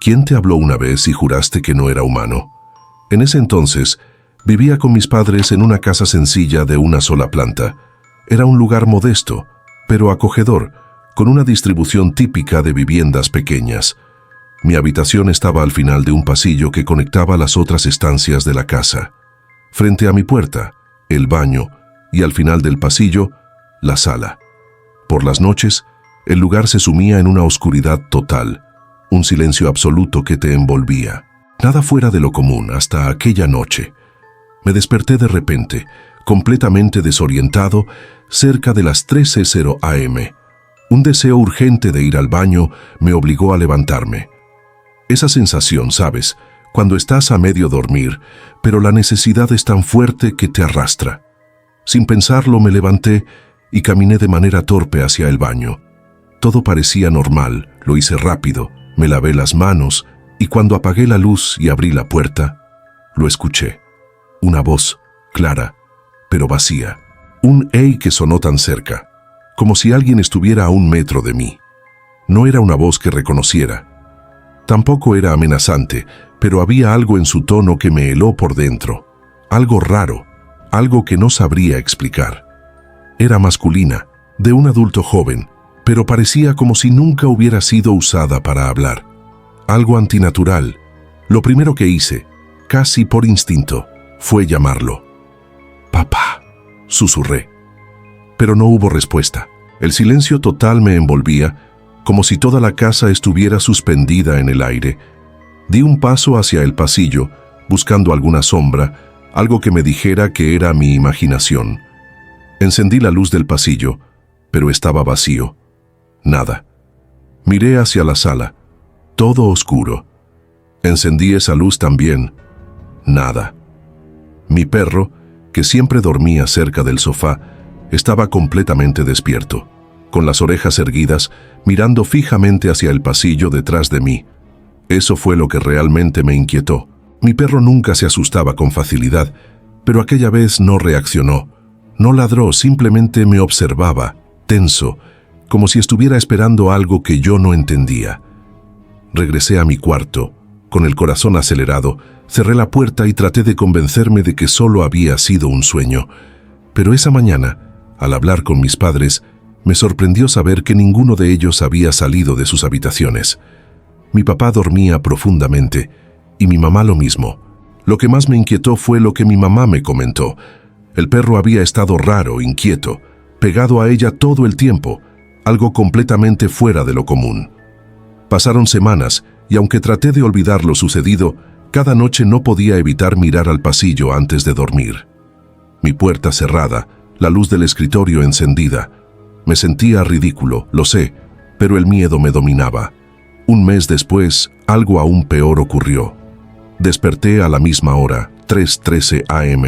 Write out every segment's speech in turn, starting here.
¿Quién te habló una vez y juraste que no era humano? En ese entonces, vivía con mis padres en una casa sencilla de una sola planta. Era un lugar modesto, pero acogedor, con una distribución típica de viviendas pequeñas. Mi habitación estaba al final de un pasillo que conectaba las otras estancias de la casa. Frente a mi puerta, el baño, y al final del pasillo, la sala. Por las noches, el lugar se sumía en una oscuridad total, un silencio absoluto que te envolvía. Nada fuera de lo común hasta aquella noche. Me desperté de repente, completamente desorientado, cerca de las 13:00 am. Un deseo urgente de ir al baño me obligó a levantarme. Esa sensación, ¿sabes?, cuando estás a medio dormir, pero la necesidad es tan fuerte que te arrastra. Sin pensarlo me levanté y caminé de manera torpe hacia el baño. Todo parecía normal, lo hice rápido, me lavé las manos y cuando apagué la luz y abrí la puerta, lo escuché. Una voz, clara, pero vacía. Un «hey» que sonó tan cerca, como si alguien estuviera a 1 metro de mí. No era una voz que reconociera. Tampoco era amenazante, pero había algo en su tono que me heló por dentro. Algo raro, algo que no sabría explicar. Era masculina, de un adulto joven, pero parecía como si nunca hubiera sido usada para hablar. Algo antinatural. Lo primero que hice, casi por instinto, fue llamarlo. «Papá», susurré. Pero no hubo respuesta. El silencio total me envolvía, como si toda la casa estuviera suspendida en el aire. Di un paso hacia el pasillo, buscando alguna sombra, algo que me dijera que era mi imaginación. Encendí la luz del pasillo, pero estaba vacío. Nada. Miré hacia la sala. Todo oscuro. Encendí esa luz también. Nada. Mi perro, que siempre dormía cerca del sofá, estaba completamente despierto, con las orejas erguidas, mirando fijamente hacia el pasillo detrás de mí. Eso fue lo que realmente me inquietó. Mi perro nunca se asustaba con facilidad, pero aquella vez no reaccionó. No ladró, simplemente me observaba, tenso, como si estuviera esperando algo que yo no entendía. Regresé a mi cuarto. Con el corazón acelerado, cerré la puerta y traté de convencerme de que solo había sido un sueño. Pero esa mañana, al hablar con mis padres, me sorprendió saber que ninguno de ellos había salido de sus habitaciones. Mi papá dormía profundamente, y mi mamá lo mismo. Lo que más me inquietó fue lo que mi mamá me comentó. El perro había estado raro, inquieto, pegado a ella todo el tiempo, algo completamente fuera de lo común. Pasaron semanas, y aunque traté de olvidar lo sucedido, cada noche no podía evitar mirar al pasillo antes de dormir. Mi puerta cerrada, la luz del escritorio encendida. Me sentía ridículo, lo sé, pero el miedo me dominaba. 1 mes después, algo aún peor ocurrió. Desperté a la misma hora, 3:13 am,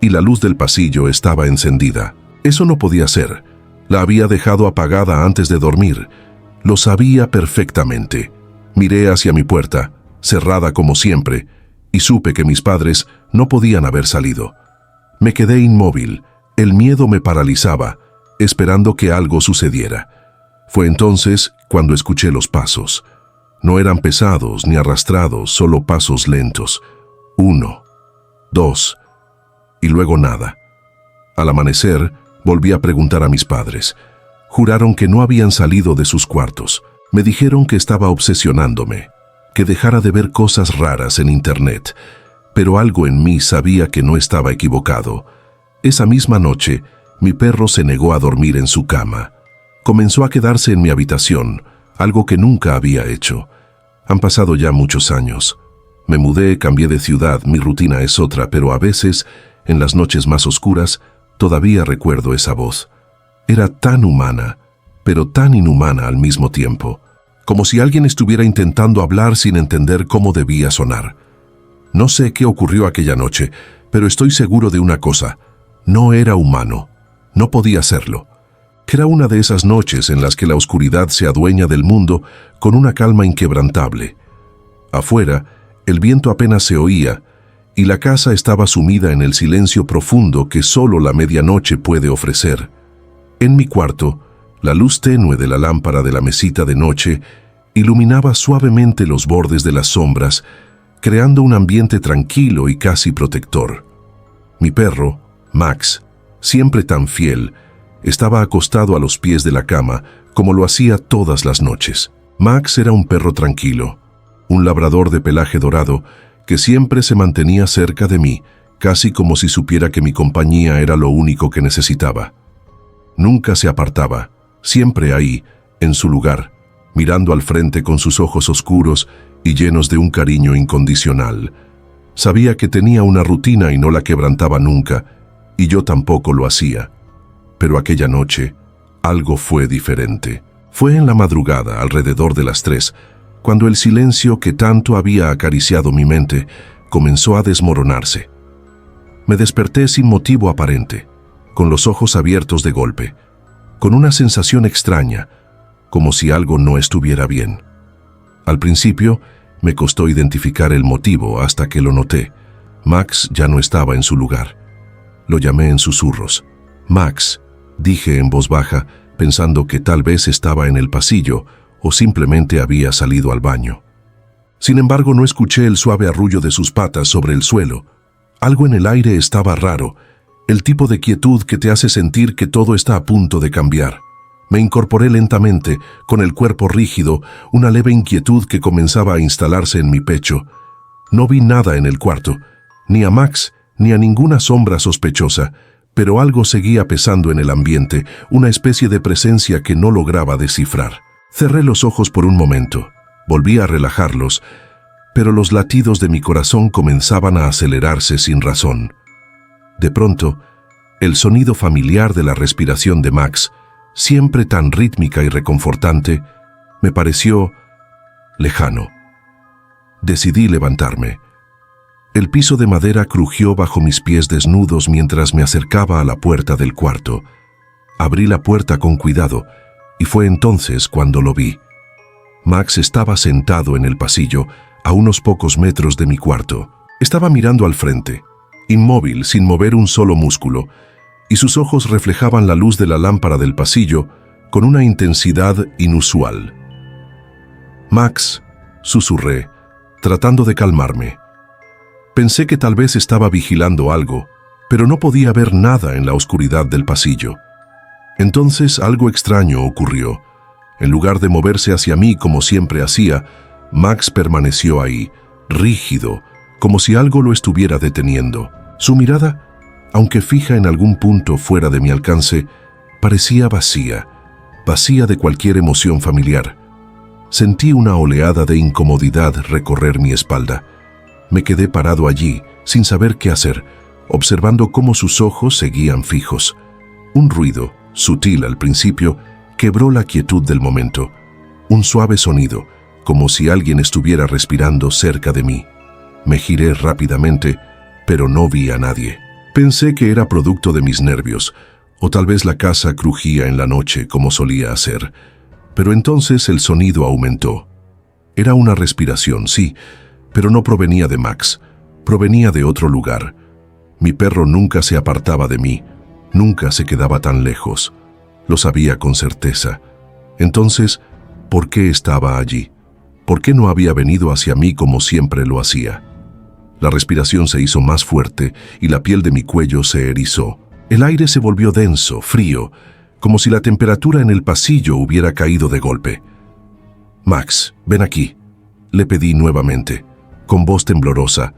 y la luz del pasillo estaba encendida. Eso no podía ser. La había dejado apagada antes de dormir. Lo sabía perfectamente. Miré hacia mi puerta, cerrada como siempre, y supe que mis padres no podían haber salido. Me quedé inmóvil, el miedo me paralizaba, esperando que algo sucediera. Fue entonces cuando escuché los pasos. No eran pesados ni arrastrados, solo pasos lentos. 1, 2, y luego nada. Al amanecer, volví a preguntar a mis padres. Juraron que no habían salido de sus cuartos. Me dijeron que estaba obsesionándome, que dejara de ver cosas raras en internet, pero algo en mí sabía que no estaba equivocado. Esa misma noche, mi perro se negó a dormir en su cama. Comenzó a quedarse en mi habitación, algo que nunca había hecho. Han pasado ya muchos años. Me mudé, cambié de ciudad, mi rutina es otra, pero a veces, en las noches más oscuras, todavía recuerdo esa voz. Era tan humana, pero tan inhumana al mismo tiempo, como si alguien estuviera intentando hablar sin entender cómo debía sonar. No sé qué ocurrió aquella noche, pero estoy seguro de una cosa: no era humano, no podía serlo. Era una de esas noches en las que la oscuridad se adueña del mundo con una calma inquebrantable. Afuera, el viento apenas se oía, y la casa estaba sumida en el silencio profundo que solo la medianoche puede ofrecer. En mi cuarto, la luz tenue de la lámpara de la mesita de noche iluminaba suavemente los bordes de las sombras, creando un ambiente tranquilo y casi protector. Mi perro, Max, siempre tan fiel, estaba acostado a los pies de la cama, como lo hacía todas las noches. Max era un perro tranquilo, un labrador de pelaje dorado que siempre se mantenía cerca de mí, casi como si supiera que mi compañía era lo único que necesitaba. Nunca se apartaba, siempre ahí, en su lugar, mirando al frente con sus ojos oscuros y llenos de un cariño incondicional. Sabía que tenía una rutina y no la quebrantaba nunca, y yo tampoco lo hacía. Pero aquella noche, algo fue diferente. Fue en la madrugada, alrededor de las 3, cuando el silencio que tanto había acariciado mi mente comenzó a desmoronarse. Me desperté sin motivo aparente, con los ojos abiertos de golpe, con una sensación extraña, como si algo no estuviera bien. Al principio, me costó identificar el motivo hasta que lo noté. Max ya no estaba en su lugar. Lo llamé en susurros. «Max», dije en voz baja, pensando que tal vez estaba en el pasillo o simplemente había salido al baño. Sin embargo, no escuché el suave arrullo de sus patas sobre el suelo. Algo en el aire estaba raro, el tipo de quietud que te hace sentir que todo está a punto de cambiar. Me incorporé lentamente, con el cuerpo rígido, una leve inquietud que comenzaba a instalarse en mi pecho. No vi nada en el cuarto, ni a Max, ni a ninguna sombra sospechosa, pero algo seguía pesando en el ambiente, una especie de presencia que no lograba descifrar. Cerré los ojos por un momento, volví a relajarlos, pero los latidos de mi corazón comenzaban a acelerarse sin razón. De pronto, el sonido familiar de la respiración de Max, siempre tan rítmica y reconfortante, me pareció lejano. Decidí levantarme. El piso de madera crujió bajo mis pies desnudos mientras me acercaba a la puerta del cuarto. Abrí la puerta con cuidado, y fue entonces cuando lo vi. Max estaba sentado en el pasillo, a unos pocos metros de mi cuarto. Estaba mirando al frente, inmóvil, sin mover un solo músculo, y sus ojos reflejaban la luz de la lámpara del pasillo con una intensidad inusual. «Max», susurré, tratando de calmarme. Pensé que tal vez estaba vigilando algo, pero no podía ver nada en la oscuridad del pasillo. Entonces algo extraño ocurrió. En lugar de moverse hacia mí como siempre hacía, Max permaneció ahí, rígido, como si algo lo estuviera deteniendo. Su mirada, aunque fija en algún punto fuera de mi alcance, parecía vacía de cualquier emoción familiar. Sentí una oleada de incomodidad recorrer mi espalda. Me quedé parado allí, sin saber qué hacer, observando cómo sus ojos seguían fijos. Un ruido, sutil al principio, quebró la quietud del momento. Un suave sonido, como si alguien estuviera respirando cerca de mí. Me giré rápidamente, pero no vi a nadie. Pensé que era producto de mis nervios, o tal vez la casa crujía en la noche como solía hacer. Pero entonces el sonido aumentó. Era una respiración, sí, pero no provenía de Max, provenía de otro lugar. Mi perro nunca se apartaba de mí, nunca se quedaba tan lejos. Lo sabía con certeza. Entonces, ¿por qué estaba allí? ¿Por qué no había venido hacia mí como siempre lo hacía? La respiración se hizo más fuerte y la piel de mi cuello se erizó. El aire se volvió denso, frío, como si la temperatura en el pasillo hubiera caído de golpe. «Max, ven aquí», le pedí nuevamente, con voz temblorosa.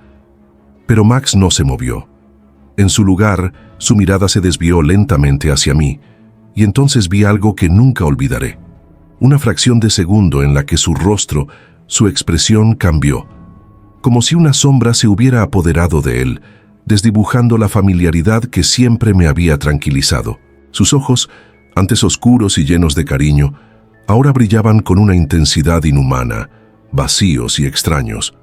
Pero Max no se movió. En su lugar, su mirada se desvió lentamente hacia mí, y entonces vi algo que nunca olvidaré. Una fracción de segundo en la que su rostro, su expresión cambió, como si una sombra se hubiera apoderado de él, desdibujando la familiaridad que siempre me había tranquilizado. Sus ojos, antes oscuros y llenos de cariño, ahora brillaban con una intensidad inhumana, vacíos y extraños.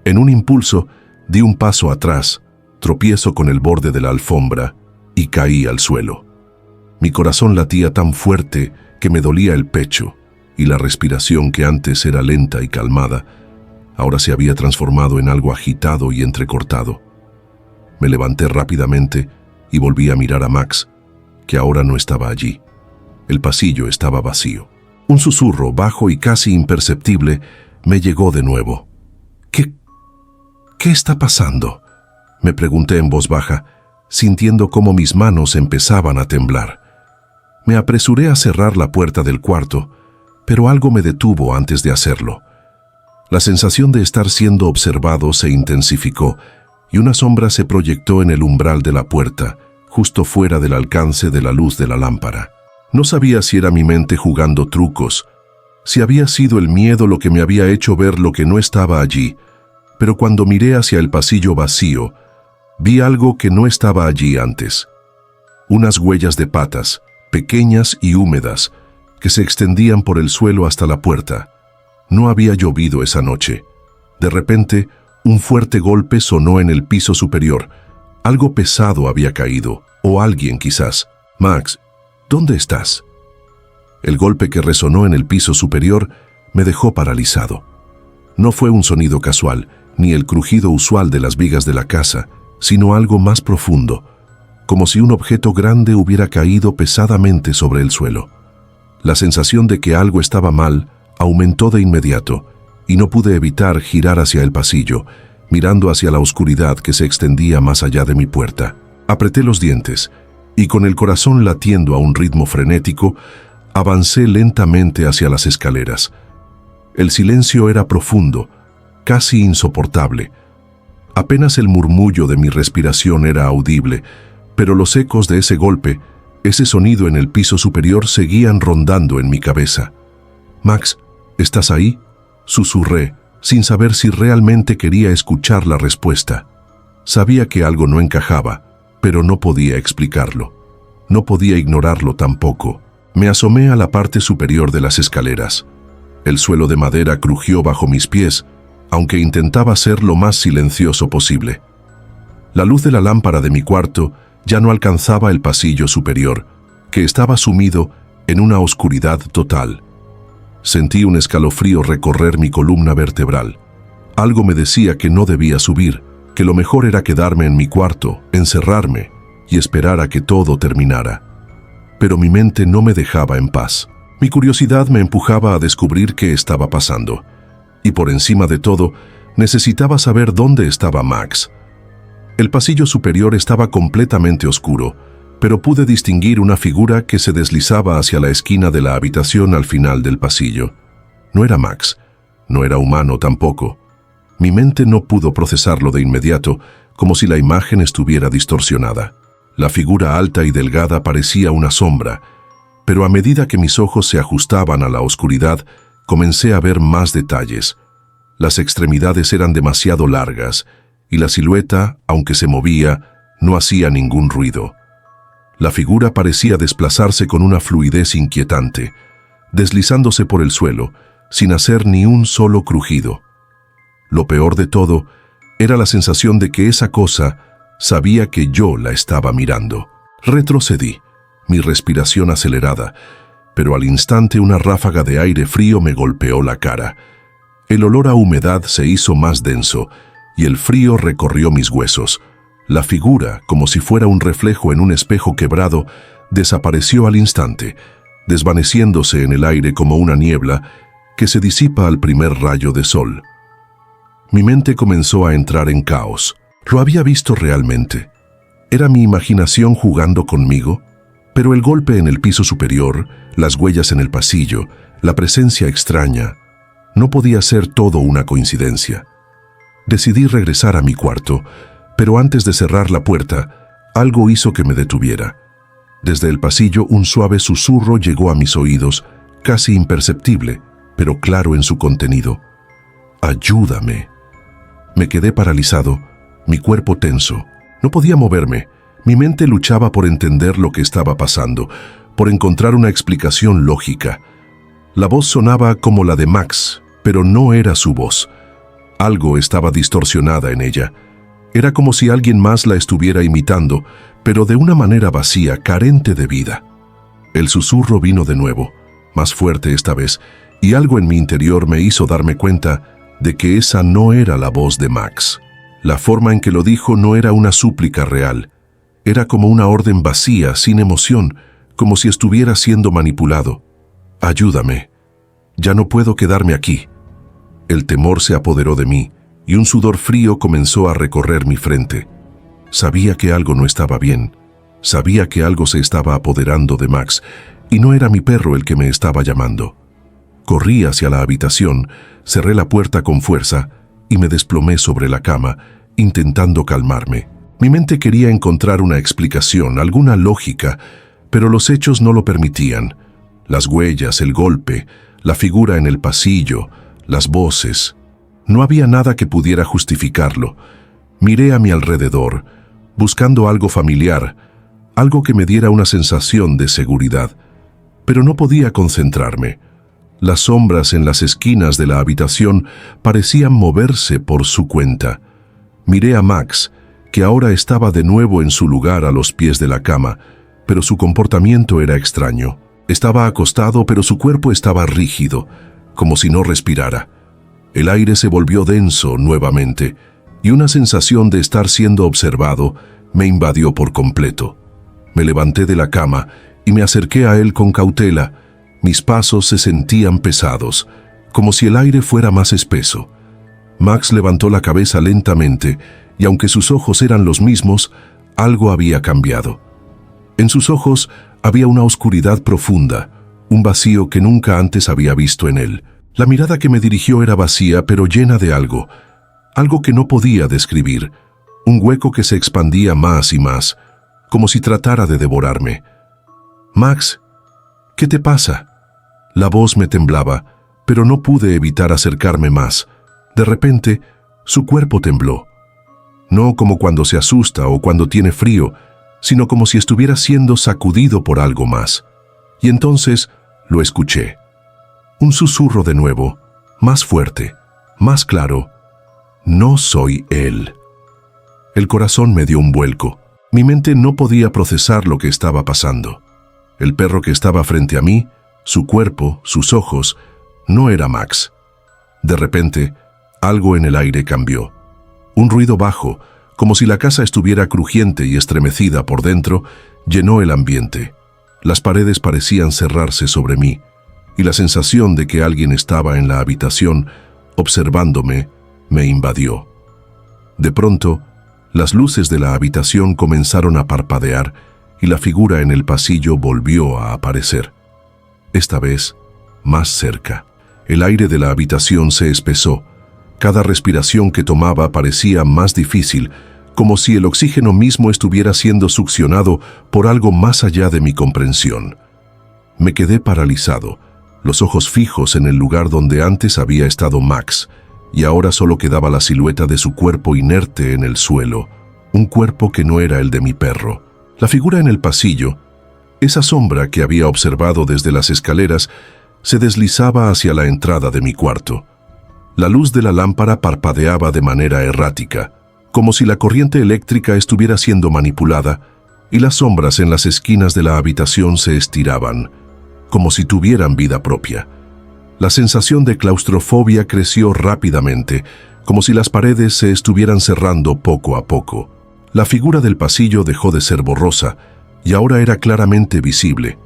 En un impulso, di un paso atrás, tropiezo con el borde de la alfombra y caí al suelo. Mi corazón latía tan fuerte que me dolía el pecho, y la respiración que antes era lenta y calmada, ahora se había transformado en algo agitado y entrecortado. Me levanté rápidamente y volví a mirar a Max, que ahora no estaba allí. El pasillo estaba vacío. Un susurro bajo y casi imperceptible me llegó de nuevo. ¿Qué está pasando?, me pregunté en voz baja, sintiendo cómo mis manos empezaban a temblar. Me apresuré a cerrar la puerta del cuarto, pero algo me detuvo antes de hacerlo. La sensación de estar siendo observado se intensificó y una sombra se proyectó en el umbral de la puerta, justo fuera del alcance de la luz de la lámpara. No sabía si era mi mente jugando trucos, si había sido el miedo lo que me había hecho ver lo que no estaba allí, pero cuando miré hacia el pasillo vacío, vi algo que no estaba allí antes. Unas huellas de patas, pequeñas y húmedas, que se extendían por el suelo hasta la puerta. No había llovido esa noche. De repente, un fuerte golpe sonó en el piso superior. Algo pesado había caído, o alguien quizás. «Max, ¿dónde estás?». El golpe que resonó en el piso superior me dejó paralizado. No fue un sonido casual, ni el crujido usual de las vigas de la casa, sino algo más profundo, como si un objeto grande hubiera caído pesadamente sobre el suelo. La sensación de que algo estaba mal aumentó de inmediato, y no pude evitar girar hacia el pasillo, mirando hacia la oscuridad que se extendía más allá de mi puerta. Apreté los dientes, y con el corazón latiendo a un ritmo frenético, avancé lentamente hacia las escaleras. El silencio era profundo, casi insoportable. Apenas el murmullo de mi respiración era audible, pero los ecos de ese golpe, ese sonido en el piso superior seguían rondando en mi cabeza. «Max, ¿estás ahí?», susurré, sin saber si realmente quería escuchar la respuesta. Sabía que algo no encajaba, pero no podía explicarlo. No podía ignorarlo tampoco. Me asomé a la parte superior de las escaleras. El suelo de madera crujió bajo mis pies, aunque intentaba ser lo más silencioso posible. La luz de la lámpara de mi cuarto ya no alcanzaba el pasillo superior, que estaba sumido en una oscuridad total. Sentí un escalofrío recorrer mi columna vertebral. Algo me decía que no debía subir, que lo mejor era quedarme en mi cuarto, encerrarme y esperar a que todo terminara. Pero mi mente no me dejaba en paz. Mi curiosidad me empujaba a descubrir qué estaba pasando. Y por encima de todo, necesitaba saber dónde estaba Max. El pasillo superior estaba completamente oscuro, pero pude distinguir una figura que se deslizaba hacia la esquina de la habitación al final del pasillo. No era Max, no era humano tampoco. Mi mente no pudo procesarlo de inmediato, como si la imagen estuviera distorsionada. La figura alta y delgada parecía una sombra, pero a medida que mis ojos se ajustaban a la oscuridad, comencé a ver más detalles. Las extremidades eran demasiado largas, y la silueta, aunque se movía, no hacía ningún ruido. La figura parecía desplazarse con una fluidez inquietante, deslizándose por el suelo, sin hacer ni un solo crujido. Lo peor de todo era la sensación de que esa cosa sabía que yo la estaba mirando. Retrocedí, mi respiración acelerada, pero al instante una ráfaga de aire frío me golpeó la cara. El olor a humedad se hizo más denso, y el frío recorrió mis huesos. La figura, como si fuera un reflejo en un espejo quebrado, desapareció al instante, desvaneciéndose en el aire como una niebla que se disipa al primer rayo de sol. Mi mente comenzó a entrar en caos. ¿Lo había visto realmente? ¿Era mi imaginación jugando conmigo? Pero el golpe en el piso superior, las huellas en el pasillo, la presencia extraña, no podía ser todo una coincidencia. Decidí regresar a mi cuarto, pero antes de cerrar la puerta, algo hizo que me detuviera. Desde el pasillo un suave susurro llegó a mis oídos, casi imperceptible, pero claro en su contenido. «Ayúdame». Me quedé paralizado, mi cuerpo tenso. No podía moverme. Mi mente luchaba por entender lo que estaba pasando, por encontrar una explicación lógica. La voz sonaba como la de Max, pero no era su voz. Algo estaba distorsionada en ella. Era como si alguien más la estuviera imitando, pero de una manera vacía, carente de vida. El susurro vino de nuevo, más fuerte esta vez, y algo en mi interior me hizo darme cuenta de que esa no era la voz de Max. La forma en que lo dijo no era una súplica real. Era como una orden vacía, sin emoción, como si estuviera siendo manipulado. «Ayúdame», Ya no puedo quedarme aquí. El temor se apoderó de mí y un sudor frío comenzó a recorrer mi frente. Sabía que algo no estaba bien. Sabía que algo se estaba apoderando de Max y no era mi perro el que me estaba llamando. Corrí hacia la habitación, cerré la puerta con fuerza y me desplomé sobre la cama, intentando calmarme. Mi mente quería encontrar una explicación, alguna lógica, pero los hechos no lo permitían. Las huellas, el golpe, la figura en el pasillo, las voces. No había nada que pudiera justificarlo. Miré a mi alrededor, buscando algo familiar, algo que me diera una sensación de seguridad, pero no podía concentrarme. Las sombras en las esquinas de la habitación parecían moverse por su cuenta. Miré a Max, que ahora estaba de nuevo en su lugar a los pies de la cama, pero su comportamiento era extraño. Estaba acostado, pero su cuerpo estaba rígido, como si no respirara. El aire se volvió denso nuevamente, y una sensación de estar siendo observado me invadió por completo. Me levanté de la cama y me acerqué a él con cautela. Mis pasos se sentían pesados, como si el aire fuera más espeso. Max levantó la cabeza lentamente, y aunque sus ojos eran los mismos, algo había cambiado. En sus ojos había una oscuridad profunda, un vacío que nunca antes había visto en él. La mirada que me dirigió era vacía, pero llena de algo que no podía describir, un hueco que se expandía más y más, como si tratara de devorarme. «Max, ¿qué te pasa?» La voz me temblaba, pero no pude evitar acercarme más. De repente, su cuerpo tembló. No como cuando se asusta o cuando tiene frío, sino como si estuviera siendo sacudido por algo más. Y entonces lo escuché. Un susurro de nuevo, más fuerte, más claro. «No soy él». El corazón me dio un vuelco. Mi mente no podía procesar lo que estaba pasando. El perro que estaba frente a mí, su cuerpo, sus ojos, no era Max. De repente, algo en el aire cambió. Un ruido bajo, como si la casa estuviera crujiente y estremecida por dentro, llenó el ambiente. Las paredes parecían cerrarse sobre mí, y la sensación de que alguien estaba en la habitación, observándome, me invadió. De pronto, las luces de la habitación comenzaron a parpadear y la figura en el pasillo volvió a aparecer. Esta vez, más cerca. El aire de la habitación se espesó. Cada respiración que tomaba parecía más difícil, como si el oxígeno mismo estuviera siendo succionado por algo más allá de mi comprensión. Me quedé paralizado, los ojos fijos en el lugar donde antes había estado Max, y ahora solo quedaba la silueta de su cuerpo inerte en el suelo, un cuerpo que no era el de mi perro. La figura en el pasillo, esa sombra que había observado desde las escaleras, se deslizaba hacia la entrada de mi cuarto. La luz de la lámpara parpadeaba de manera errática, como si la corriente eléctrica estuviera siendo manipulada, y las sombras en las esquinas de la habitación se estiraban, como si tuvieran vida propia. La sensación de claustrofobia creció rápidamente, como si las paredes se estuvieran cerrando poco a poco. La figura del pasillo dejó de ser borrosa y ahora era claramente visible,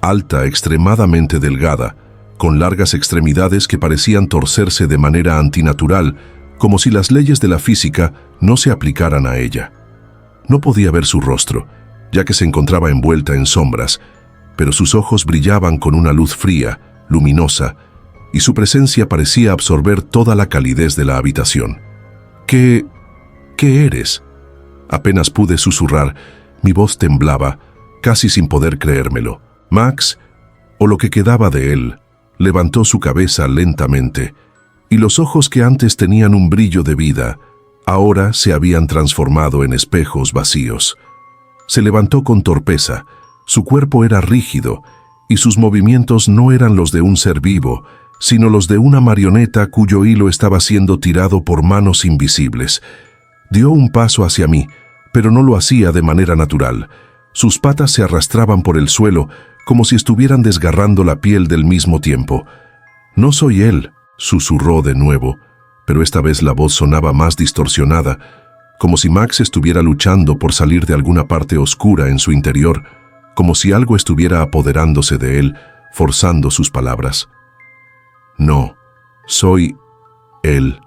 alta, extremadamente delgada, con largas extremidades que parecían torcerse de manera antinatural, como si las leyes de la física no se aplicaran a ella. No podía ver su rostro, ya que se encontraba envuelta en sombras, pero sus ojos brillaban con una luz fría, luminosa, y su presencia parecía absorber toda la calidez de la habitación. ¿Qué eres?». Apenas pude susurrar, mi voz temblaba, casi sin poder creérmelo. Max, o lo que quedaba de él, levantó su cabeza lentamente, y los ojos que antes tenían un brillo de vida, ahora se habían transformado en espejos vacíos. Se levantó con torpeza, su cuerpo era rígido, y sus movimientos no eran los de un ser vivo, sino los de una marioneta cuyo hilo estaba siendo tirado por manos invisibles. Dio un paso hacia mí, pero no lo hacía de manera natural. Sus patas se arrastraban por el suelo, como si estuvieran desgarrando la piel del mismo tiempo. «No soy él», susurró de nuevo, pero esta vez la voz sonaba más distorsionada, como si Max estuviera luchando por salir de alguna parte oscura en su interior, como si algo estuviera apoderándose de él, forzando sus palabras. No, soy él.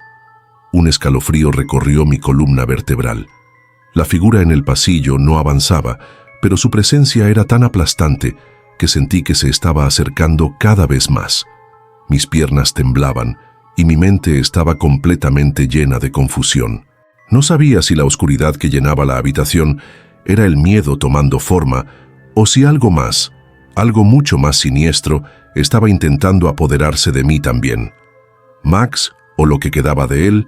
Un escalofrío recorrió mi columna vertebral. La figura en el pasillo no avanzaba, pero su presencia era tan aplastante que sentí que se estaba acercando cada vez más. Mis piernas temblaban y mi mente estaba completamente llena de confusión. No sabía si la oscuridad que llenaba la habitación era el miedo tomando forma o si algo más, algo mucho más siniestro, estaba intentando apoderarse de mí también. Max, o lo que quedaba de él,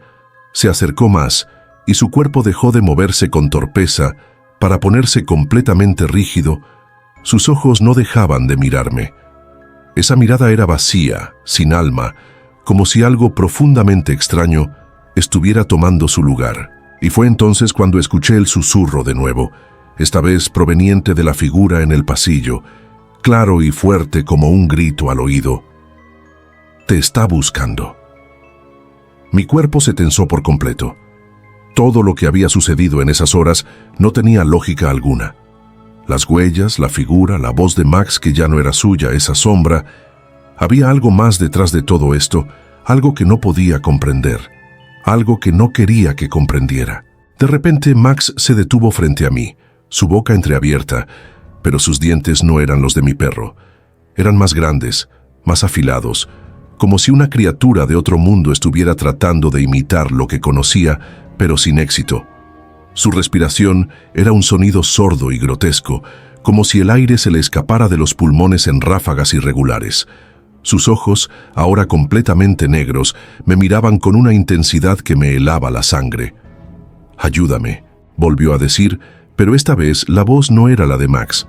se acercó más y su cuerpo dejó de moverse con torpeza para ponerse completamente rígido. Sus ojos no dejaban de mirarme. Esa mirada era vacía, sin alma, como si algo profundamente extraño estuviera tomando su lugar. Y fue entonces cuando escuché el susurro de nuevo, esta vez proveniente de la figura en el pasillo, claro y fuerte como un grito al oído. «Te está buscando». Mi cuerpo se tensó por completo. Todo lo que había sucedido en esas horas no tenía lógica alguna. Las huellas, la figura, la voz de Max que ya no era suya, esa sombra. Había algo más detrás de todo esto, algo que no podía comprender, algo que no quería que comprendiera. De repente Max se detuvo frente a mí, su boca entreabierta, pero sus dientes no eran los de mi perro. Eran más grandes, más afilados, como si una criatura de otro mundo estuviera tratando de imitar lo que conocía, pero sin éxito. Su respiración era un sonido sordo y grotesco, como si el aire se le escapara de los pulmones en ráfagas irregulares. Sus ojos, ahora completamente negros, me miraban con una intensidad que me helaba la sangre. «Ayúdame», volvió a decir, pero esta vez la voz no era la de Max.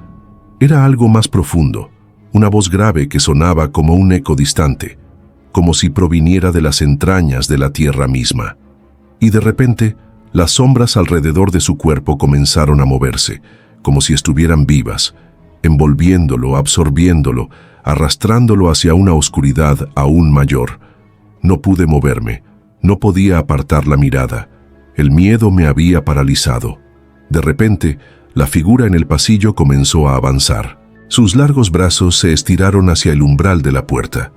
Era algo más profundo, una voz grave que sonaba como un eco distante, como si proviniera de las entrañas de la tierra misma. Y de repente, las sombras alrededor de su cuerpo comenzaron a moverse, como si estuvieran vivas, envolviéndolo, absorbiéndolo, arrastrándolo hacia una oscuridad aún mayor. No pude moverme, no podía apartar la mirada. El miedo me había paralizado. De repente, la figura en el pasillo comenzó a avanzar. Sus largos brazos se estiraron hacia el umbral de la puerta.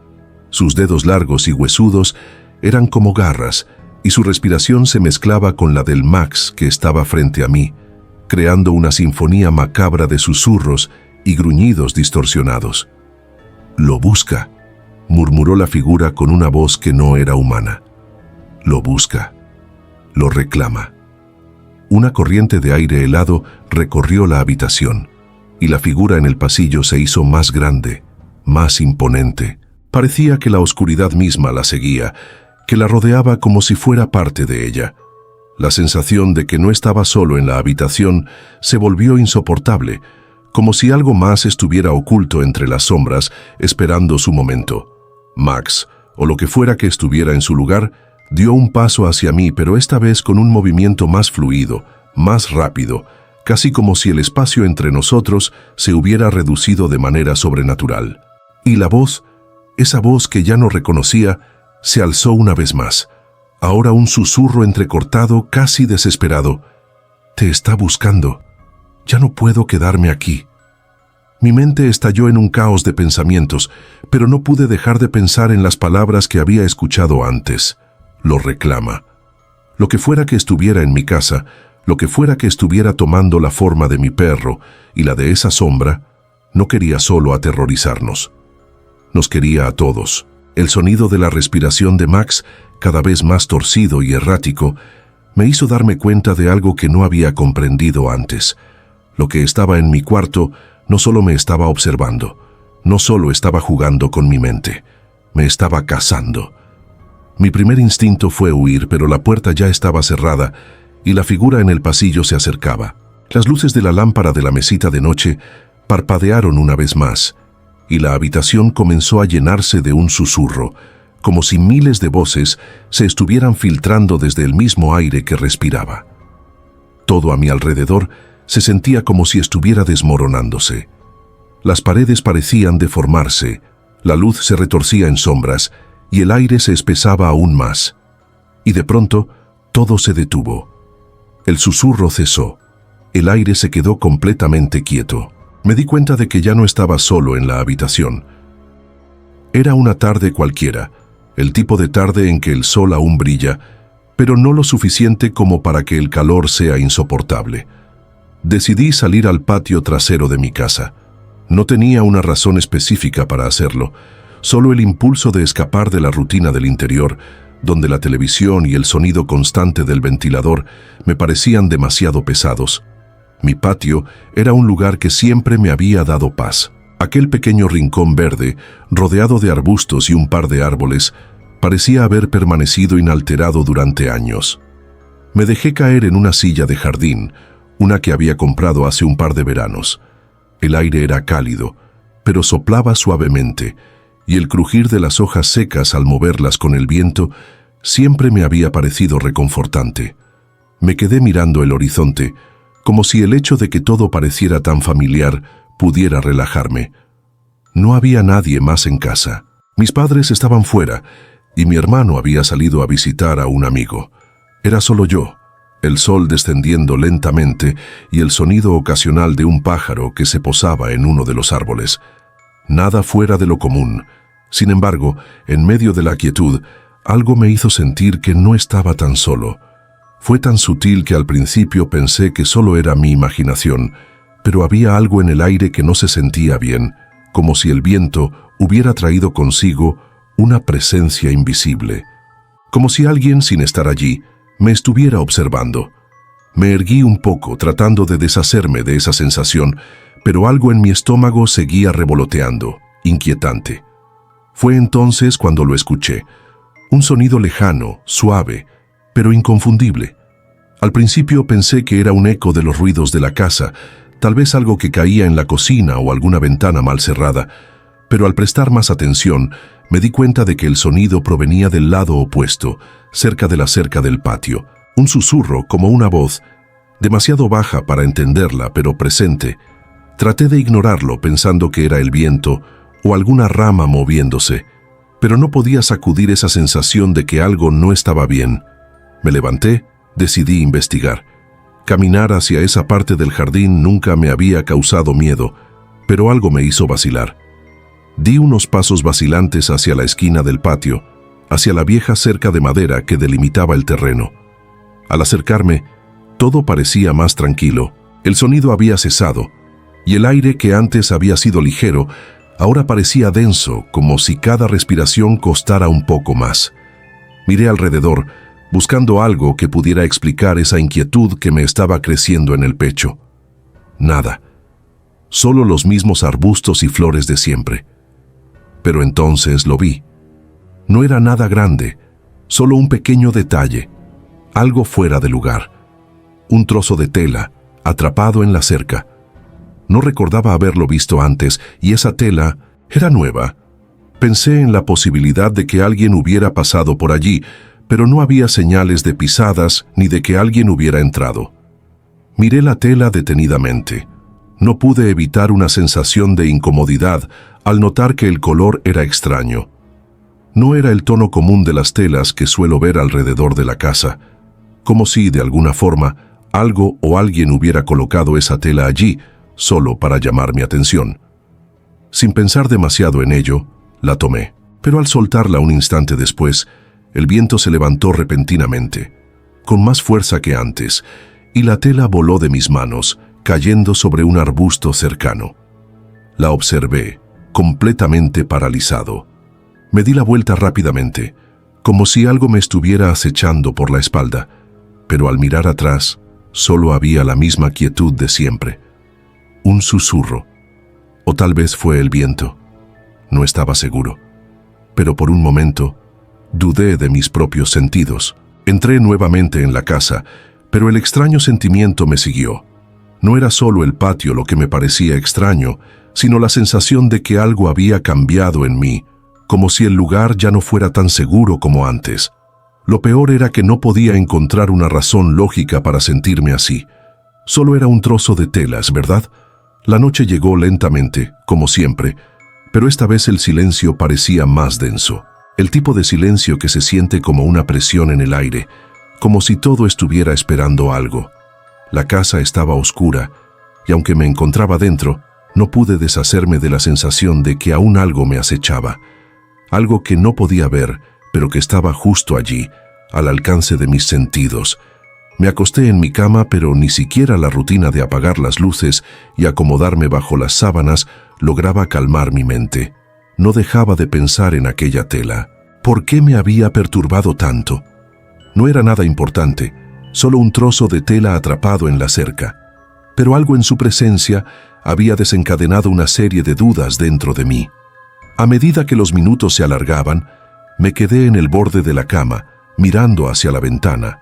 Sus dedos largos y huesudos eran como garras, y su respiración se mezclaba con la del Max que estaba frente a mí, creando una sinfonía macabra de susurros y gruñidos distorsionados. «Lo busca», murmuró la figura con una voz que no era humana. «Lo busca. Lo reclama». Una corriente de aire helado recorrió la habitación, y la figura en el pasillo se hizo más grande, más imponente. Parecía que la oscuridad misma la seguía, que la rodeaba como si fuera parte de ella. La sensación de que no estaba solo en la habitación se volvió insoportable, como si algo más estuviera oculto entre las sombras, esperando su momento. Max, o lo que fuera que estuviera en su lugar, dio un paso hacia mí, pero esta vez con un movimiento más fluido, más rápido, casi como si el espacio entre nosotros se hubiera reducido de manera sobrenatural. Y la voz, esa voz que ya no reconocía, se alzó una vez más. Ahora un susurro entrecortado, casi desesperado. «Te está buscando. Ya no puedo quedarme aquí». Mi mente estalló en un caos de pensamientos, pero no pude dejar de pensar en las palabras que había escuchado antes. «Lo reclama». Lo que fuera que estuviera en mi casa, lo que fuera que estuviera tomando la forma de mi perro y la de esa sombra, no quería solo aterrorizarnos. Nos quería a todos. El sonido de la respiración de Max, cada vez más torcido y errático, me hizo darme cuenta de algo que no había comprendido antes. Lo que estaba en mi cuarto no solo me estaba observando, no solo estaba jugando con mi mente, me estaba cazando. Mi primer instinto fue huir, pero la puerta ya estaba cerrada y la figura en el pasillo se acercaba. Las luces de la lámpara de la mesita de noche parpadearon una vez más, y la habitación comenzó a llenarse de un susurro, como si miles de voces se estuvieran filtrando desde el mismo aire que respiraba. Todo a mi alrededor se sentía como si estuviera desmoronándose. Las paredes parecían deformarse, la luz se retorcía en sombras y el aire se espesaba aún más. Y de pronto, todo se detuvo. El susurro cesó. El aire se quedó completamente quieto. Me di cuenta de que ya no estaba solo en la habitación. Era una tarde cualquiera, el tipo de tarde en que el sol aún brilla, pero no lo suficiente como para que el calor sea insoportable. Decidí salir al patio trasero de mi casa. No tenía una razón específica para hacerlo, solo el impulso de escapar de la rutina del interior, donde la televisión y el sonido constante del ventilador me parecían demasiado pesados. Mi patio era un lugar que siempre me había dado paz. Aquel pequeño rincón verde, rodeado de arbustos y un par de árboles, parecía haber permanecido inalterado durante años. Me dejé caer en una silla de jardín, una que había comprado hace un par de veranos. El aire era cálido, pero soplaba suavemente, y el crujir de las hojas secas al moverlas con el viento siempre me había parecido reconfortante. Me quedé mirando el horizonte, como si el hecho de que todo pareciera tan familiar pudiera relajarme. No había nadie más en casa. Mis padres estaban fuera, y mi hermano había salido a visitar a un amigo. Era solo yo, el sol descendiendo lentamente y el sonido ocasional de un pájaro que se posaba en uno de los árboles. Nada fuera de lo común. Sin embargo, en medio de la quietud, algo me hizo sentir que no estaba tan solo. Fue tan sutil que al principio pensé que solo era mi imaginación, pero había algo en el aire que no se sentía bien, como si el viento hubiera traído consigo una presencia invisible. Como si alguien, sin estar allí, me estuviera observando. Me erguí un poco, tratando de deshacerme de esa sensación, pero algo en mi estómago seguía revoloteando, inquietante. Fue entonces cuando lo escuché. Un sonido lejano, suave, pero inconfundible. Al principio pensé que era un eco de los ruidos de la casa, tal vez algo que caía en la cocina o alguna ventana mal cerrada, pero al prestar más atención, me di cuenta de que el sonido provenía del lado opuesto, cerca de la cerca del patio. Un susurro, como una voz, demasiado baja para entenderla, pero presente. Traté de ignorarlo pensando que era el viento o alguna rama moviéndose, pero no podía sacudir esa sensación de que algo no estaba bien. Me levanté, decidí investigar. Caminar hacia esa parte del jardín nunca me había causado miedo, pero algo me hizo vacilar. Di unos pasos vacilantes hacia la esquina del patio, hacia la vieja cerca de madera que delimitaba el terreno. Al acercarme, todo parecía más tranquilo. El sonido había cesado, y el aire que antes había sido ligero, ahora parecía denso, como si cada respiración costara un poco más. Miré alrededor, buscando algo que pudiera explicar esa inquietud que me estaba creciendo en el pecho. Nada. Solo los mismos arbustos y flores de siempre. Pero entonces lo vi. No era nada grande, solo un pequeño detalle, algo fuera de lugar. Un trozo de tela, atrapado en la cerca. No recordaba haberlo visto antes, y esa tela era nueva. Pensé en la posibilidad de que alguien hubiera pasado por allí, pero no había señales de pisadas ni de que alguien hubiera entrado. Miré la tela detenidamente. No pude evitar una sensación de incomodidad al notar que el color era extraño. No era el tono común de las telas que suelo ver alrededor de la casa, como si, de alguna forma, algo o alguien hubiera colocado esa tela allí, solo para llamar mi atención. Sin pensar demasiado en ello, la tomé, pero al soltarla un instante después, el viento se levantó repentinamente, con más fuerza que antes, y la tela voló de mis manos, cayendo sobre un arbusto cercano. La observé, completamente paralizado. Me di la vuelta rápidamente, como si algo me estuviera acechando por la espalda, pero al mirar atrás, solo había la misma quietud de siempre. Un susurro, o tal vez fue el viento. No estaba seguro, pero por un momento dudé de mis propios sentidos. Entré nuevamente en la casa, pero el extraño sentimiento me siguió. No era solo el patio lo que me parecía extraño, sino la sensación de que algo había cambiado en mí, como si el lugar ya no fuera tan seguro como antes. Lo peor era que no podía encontrar una razón lógica para sentirme así. Solo era un trozo de telas, ¿verdad? La noche llegó lentamente, como siempre, pero esta vez el silencio parecía más denso. El tipo de silencio que se siente como una presión en el aire, como si todo estuviera esperando algo. La casa estaba oscura, y aunque me encontraba dentro, no pude deshacerme de la sensación de que aún algo me acechaba. Algo que no podía ver, pero que estaba justo allí, al alcance de mis sentidos. Me acosté en mi cama, pero ni siquiera la rutina de apagar las luces y acomodarme bajo las sábanas lograba calmar mi mente. No dejaba de pensar en aquella tela. ¿Por qué me había perturbado tanto? No era nada importante, solo un trozo de tela atrapado en la cerca. Pero algo en su presencia había desencadenado una serie de dudas dentro de mí. A medida que los minutos se alargaban, me quedé en el borde de la cama, mirando hacia la ventana.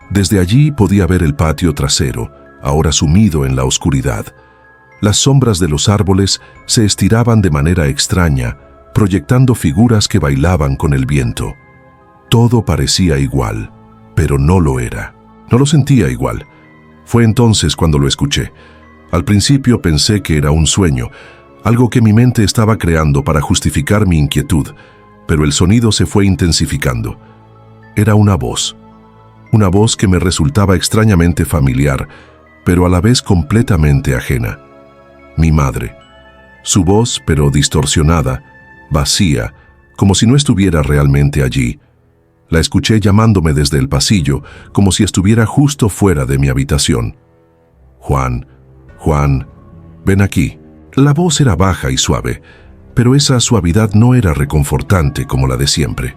Desde allí podía ver el patio trasero, ahora sumido en la oscuridad. Las sombras de los árboles se estiraban de manera extraña, proyectando figuras que bailaban con el viento. Todo parecía igual, pero no lo era. No lo sentía igual. Fue entonces cuando lo escuché. Al principio pensé que era un sueño, algo que mi mente estaba creando para justificar mi inquietud, pero el sonido se fue intensificando. Era una voz que me resultaba extrañamente familiar, pero a la vez completamente ajena. Mi madre. Su voz, pero distorsionada, vacía, como si no estuviera realmente allí. La escuché llamándome desde el pasillo, como si estuviera justo fuera de mi habitación. Juan, Juan, ven aquí. La voz era baja y suave, pero esa suavidad no era reconfortante como la de siempre.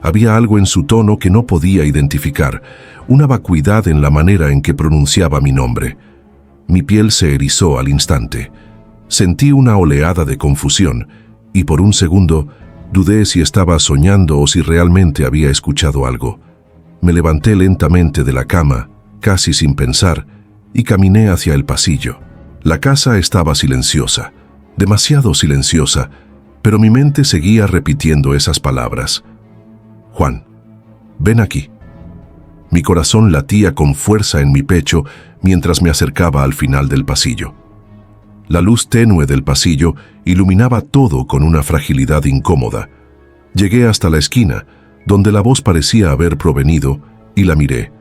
Había algo en su tono que no podía identificar, una vacuidad en la manera en que pronunciaba mi nombre. Mi piel se erizó al instante. Sentí una oleada de confusión, y por un segundo dudé si estaba soñando o si realmente había escuchado algo. Me levanté lentamente de la cama, casi sin pensar, y caminé hacia el pasillo. La casa estaba silenciosa, demasiado silenciosa, pero mi mente seguía repitiendo esas palabras. Juan, ven aquí. Mi corazón latía con fuerza en mi pecho mientras me acercaba al final del pasillo. La luz tenue del pasillo iluminaba todo con una fragilidad incómoda. Llegué hasta la esquina, donde la voz parecía haber provenido, y la miré.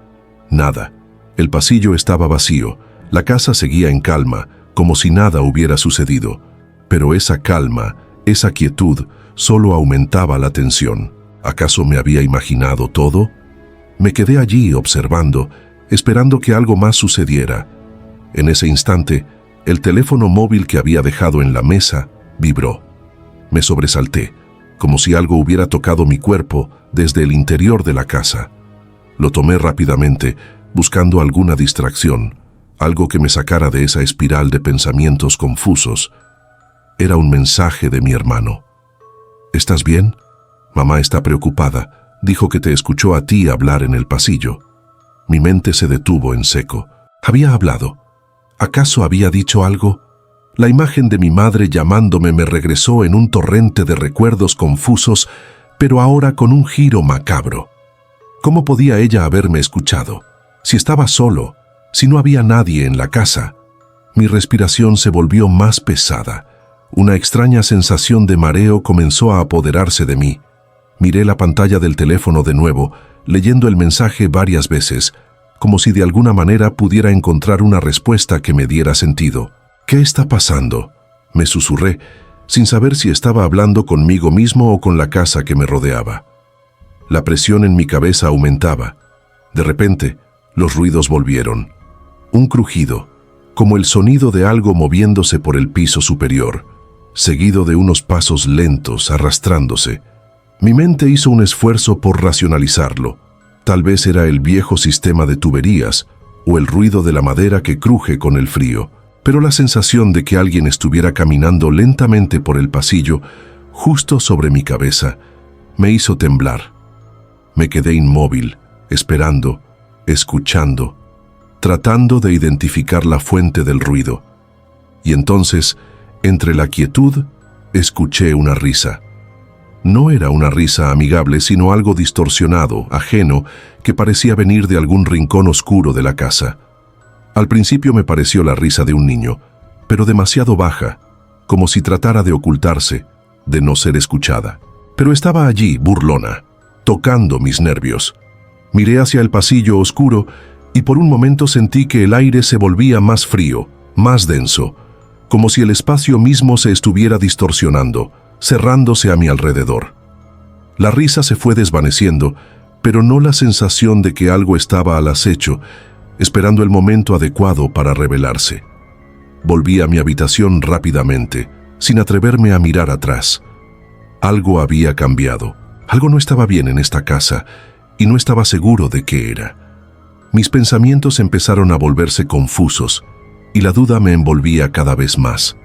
Nada. El pasillo estaba vacío. La casa seguía en calma, como si nada hubiera sucedido. Pero esa calma, esa quietud, solo aumentaba la tensión. ¿Acaso me había imaginado todo? Me quedé allí observando, esperando que algo más sucediera. En ese instante, el teléfono móvil que había dejado en la mesa vibró. Me sobresalté, como si algo hubiera tocado mi cuerpo desde el interior de la casa. Lo tomé rápidamente, buscando alguna distracción, algo que me sacara de esa espiral de pensamientos confusos. Era un mensaje de mi hermano. ¿Estás bien? Mamá está preocupada. Dijo que te escuchó a ti hablar en el pasillo. Mi mente se detuvo en seco. ¿Había hablado? ¿Acaso había dicho algo? La imagen de mi madre llamándome me regresó en un torrente de recuerdos confusos, pero ahora con un giro macabro. ¿Cómo podía ella haberme escuchado? Si estaba solo, si no había nadie en la casa. Mi respiración se volvió más pesada. Una extraña sensación de mareo comenzó a apoderarse de mí. Miré la pantalla del teléfono de nuevo, leyendo el mensaje varias veces, como si de alguna manera pudiera encontrar una respuesta que me diera sentido. ¿Qué está pasando?, me susurré, sin saber si estaba hablando conmigo mismo o con la casa que me rodeaba. La presión en mi cabeza aumentaba. De repente, los ruidos volvieron. Un crujido, como el sonido de algo moviéndose por el piso superior, seguido de unos pasos lentos arrastrándose. Mi mente hizo un esfuerzo por racionalizarlo. Tal vez era el viejo sistema de tuberías o el ruido de la madera que cruje con el frío, pero la sensación de que alguien estuviera caminando lentamente por el pasillo, justo sobre mi cabeza, me hizo temblar. Me quedé inmóvil, esperando, escuchando, tratando de identificar la fuente del ruido. Y entonces, entre la quietud, escuché una risa. No era una risa amigable, sino algo distorsionado, ajeno, que parecía venir de algún rincón oscuro de la casa. Al principio me pareció la risa de un niño, pero demasiado baja, como si tratara de ocultarse, de no ser escuchada. Pero estaba allí, burlona, tocando mis nervios. Miré hacia el pasillo oscuro y por un momento sentí que el aire se volvía más frío, más denso, como si el espacio mismo se estuviera distorsionando, cerrándose a mi alrededor. La risa se fue desvaneciendo, pero no la sensación de que algo estaba al acecho, esperando el momento adecuado para revelarse. Volví a mi habitación rápidamente, sin atreverme a mirar atrás. Algo había cambiado. Algo no estaba bien en esta casa, y no estaba seguro de qué era. Mis pensamientos empezaron a volverse confusos, y la duda me envolvía cada vez más.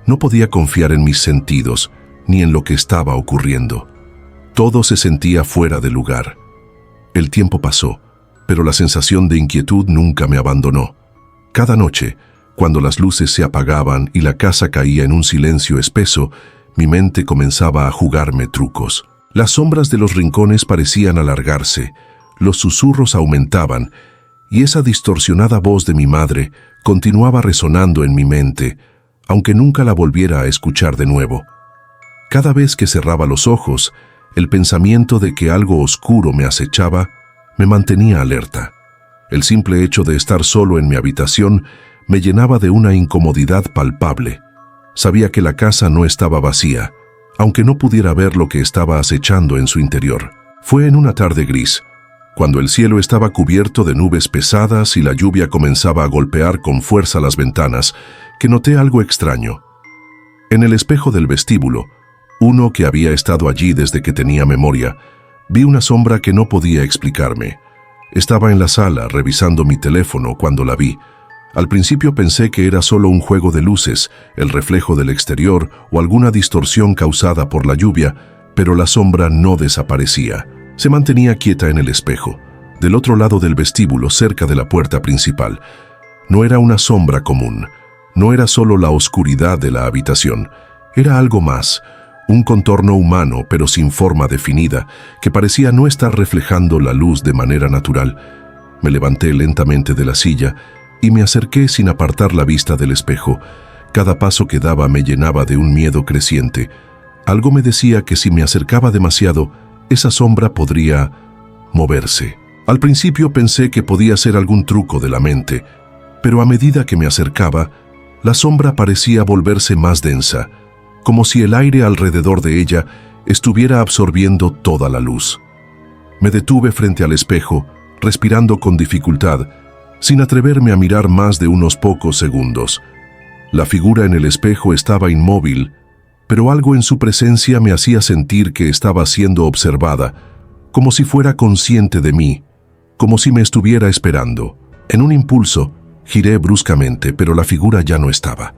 No podía confiar en mis sentidos, ni en lo que estaba ocurriendo. Todo se sentía fuera de lugar. El tiempo pasó, pero la sensación de inquietud nunca me abandonó. Cada noche, cuando las luces se apagaban y la casa caía en un silencio espeso, mi mente comenzaba a jugarme trucos. Las sombras de los rincones parecían alargarse, los susurros aumentaban, y esa distorsionada voz de mi madre continuaba resonando en mi mente, aunque nunca la volviera a escuchar de nuevo. Cada vez que cerraba los ojos, el pensamiento de que algo oscuro me acechaba me mantenía alerta. El simple hecho de estar solo en mi habitación me llenaba de una incomodidad palpable. Sabía que la casa no estaba vacía, aunque no pudiera ver lo que estaba acechando en su interior. Fue en una tarde gris, cuando el cielo estaba cubierto de nubes pesadas y la lluvia comenzaba a golpear con fuerza las ventanas, que noté algo extraño. En el espejo del vestíbulo, uno que había estado allí desde que tenía memoria, vi una sombra que no podía explicarme. Estaba en la sala revisando mi teléfono cuando la vi. Al principio pensé que era solo un juego de luces, el reflejo del exterior o alguna distorsión causada por la lluvia, pero la sombra no desaparecía. Se mantenía quieta en el espejo, del otro lado del vestíbulo, cerca de la puerta principal. No era una sombra común, no era solo la oscuridad de la habitación, era algo más, un contorno humano pero sin forma definida, que parecía no estar reflejando la luz de manera natural. Me levanté lentamente de la silla y me acerqué sin apartar la vista del espejo. Cada paso que daba me llenaba de un miedo creciente. Algo me decía que si me acercaba demasiado, esa sombra podría moverse. Al principio pensé que podía ser algún truco de la mente, pero a medida que me acercaba, la sombra parecía volverse más densa, como si el aire alrededor de ella estuviera absorbiendo toda la luz. Me detuve frente al espejo, respirando con dificultad, sin atreverme a mirar más de unos pocos segundos. La figura en el espejo estaba inmóvil, pero algo en su presencia me hacía sentir que estaba siendo observada, como si fuera consciente de mí, como si me estuviera esperando. En un impulso, giré bruscamente, pero la figura ya no estaba.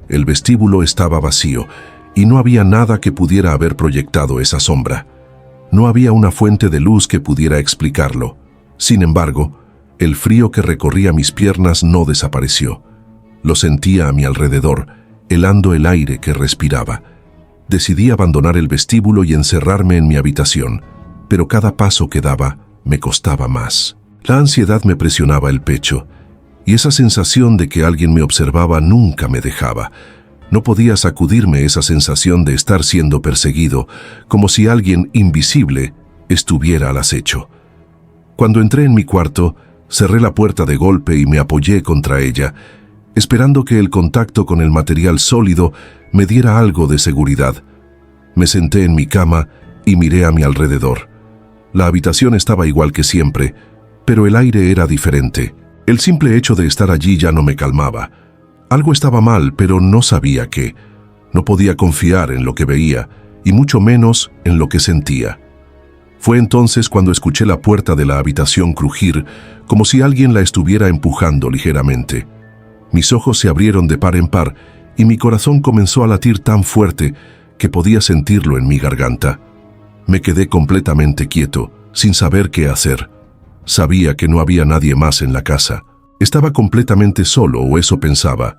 El vestíbulo estaba vacío, y no había nada que pudiera haber proyectado esa sombra. No había una fuente de luz que pudiera explicarlo. Sin embargo, el frío que recorría mis piernas no desapareció. Lo sentía a mi alrededor, helando el aire que respiraba. Decidí abandonar el vestíbulo y encerrarme en mi habitación, pero cada paso que daba me costaba más. La ansiedad me presionaba el pecho, y esa sensación de que alguien me observaba nunca me dejaba. No podía sacudirme esa sensación de estar siendo perseguido, como si alguien invisible estuviera al acecho. Cuando entré en mi cuarto, cerré la puerta de golpe y me apoyé contra ella, esperando que el contacto con el material sólido me diera algo de seguridad. Me senté en mi cama y miré a mi alrededor. La habitación estaba igual que siempre, pero el aire era diferente. El simple hecho de estar allí ya no me calmaba. Algo estaba mal, pero no sabía qué. No podía confiar en lo que veía, y mucho menos en lo que sentía. Fue entonces cuando escuché la puerta de la habitación crujir, como si alguien la estuviera empujando ligeramente. Mis ojos se abrieron de par en par, y mi corazón comenzó a latir tan fuerte que podía sentirlo en mi garganta. Me quedé completamente quieto, sin saber qué hacer. Sabía que no había nadie más en la casa. Estaba completamente solo, o eso pensaba.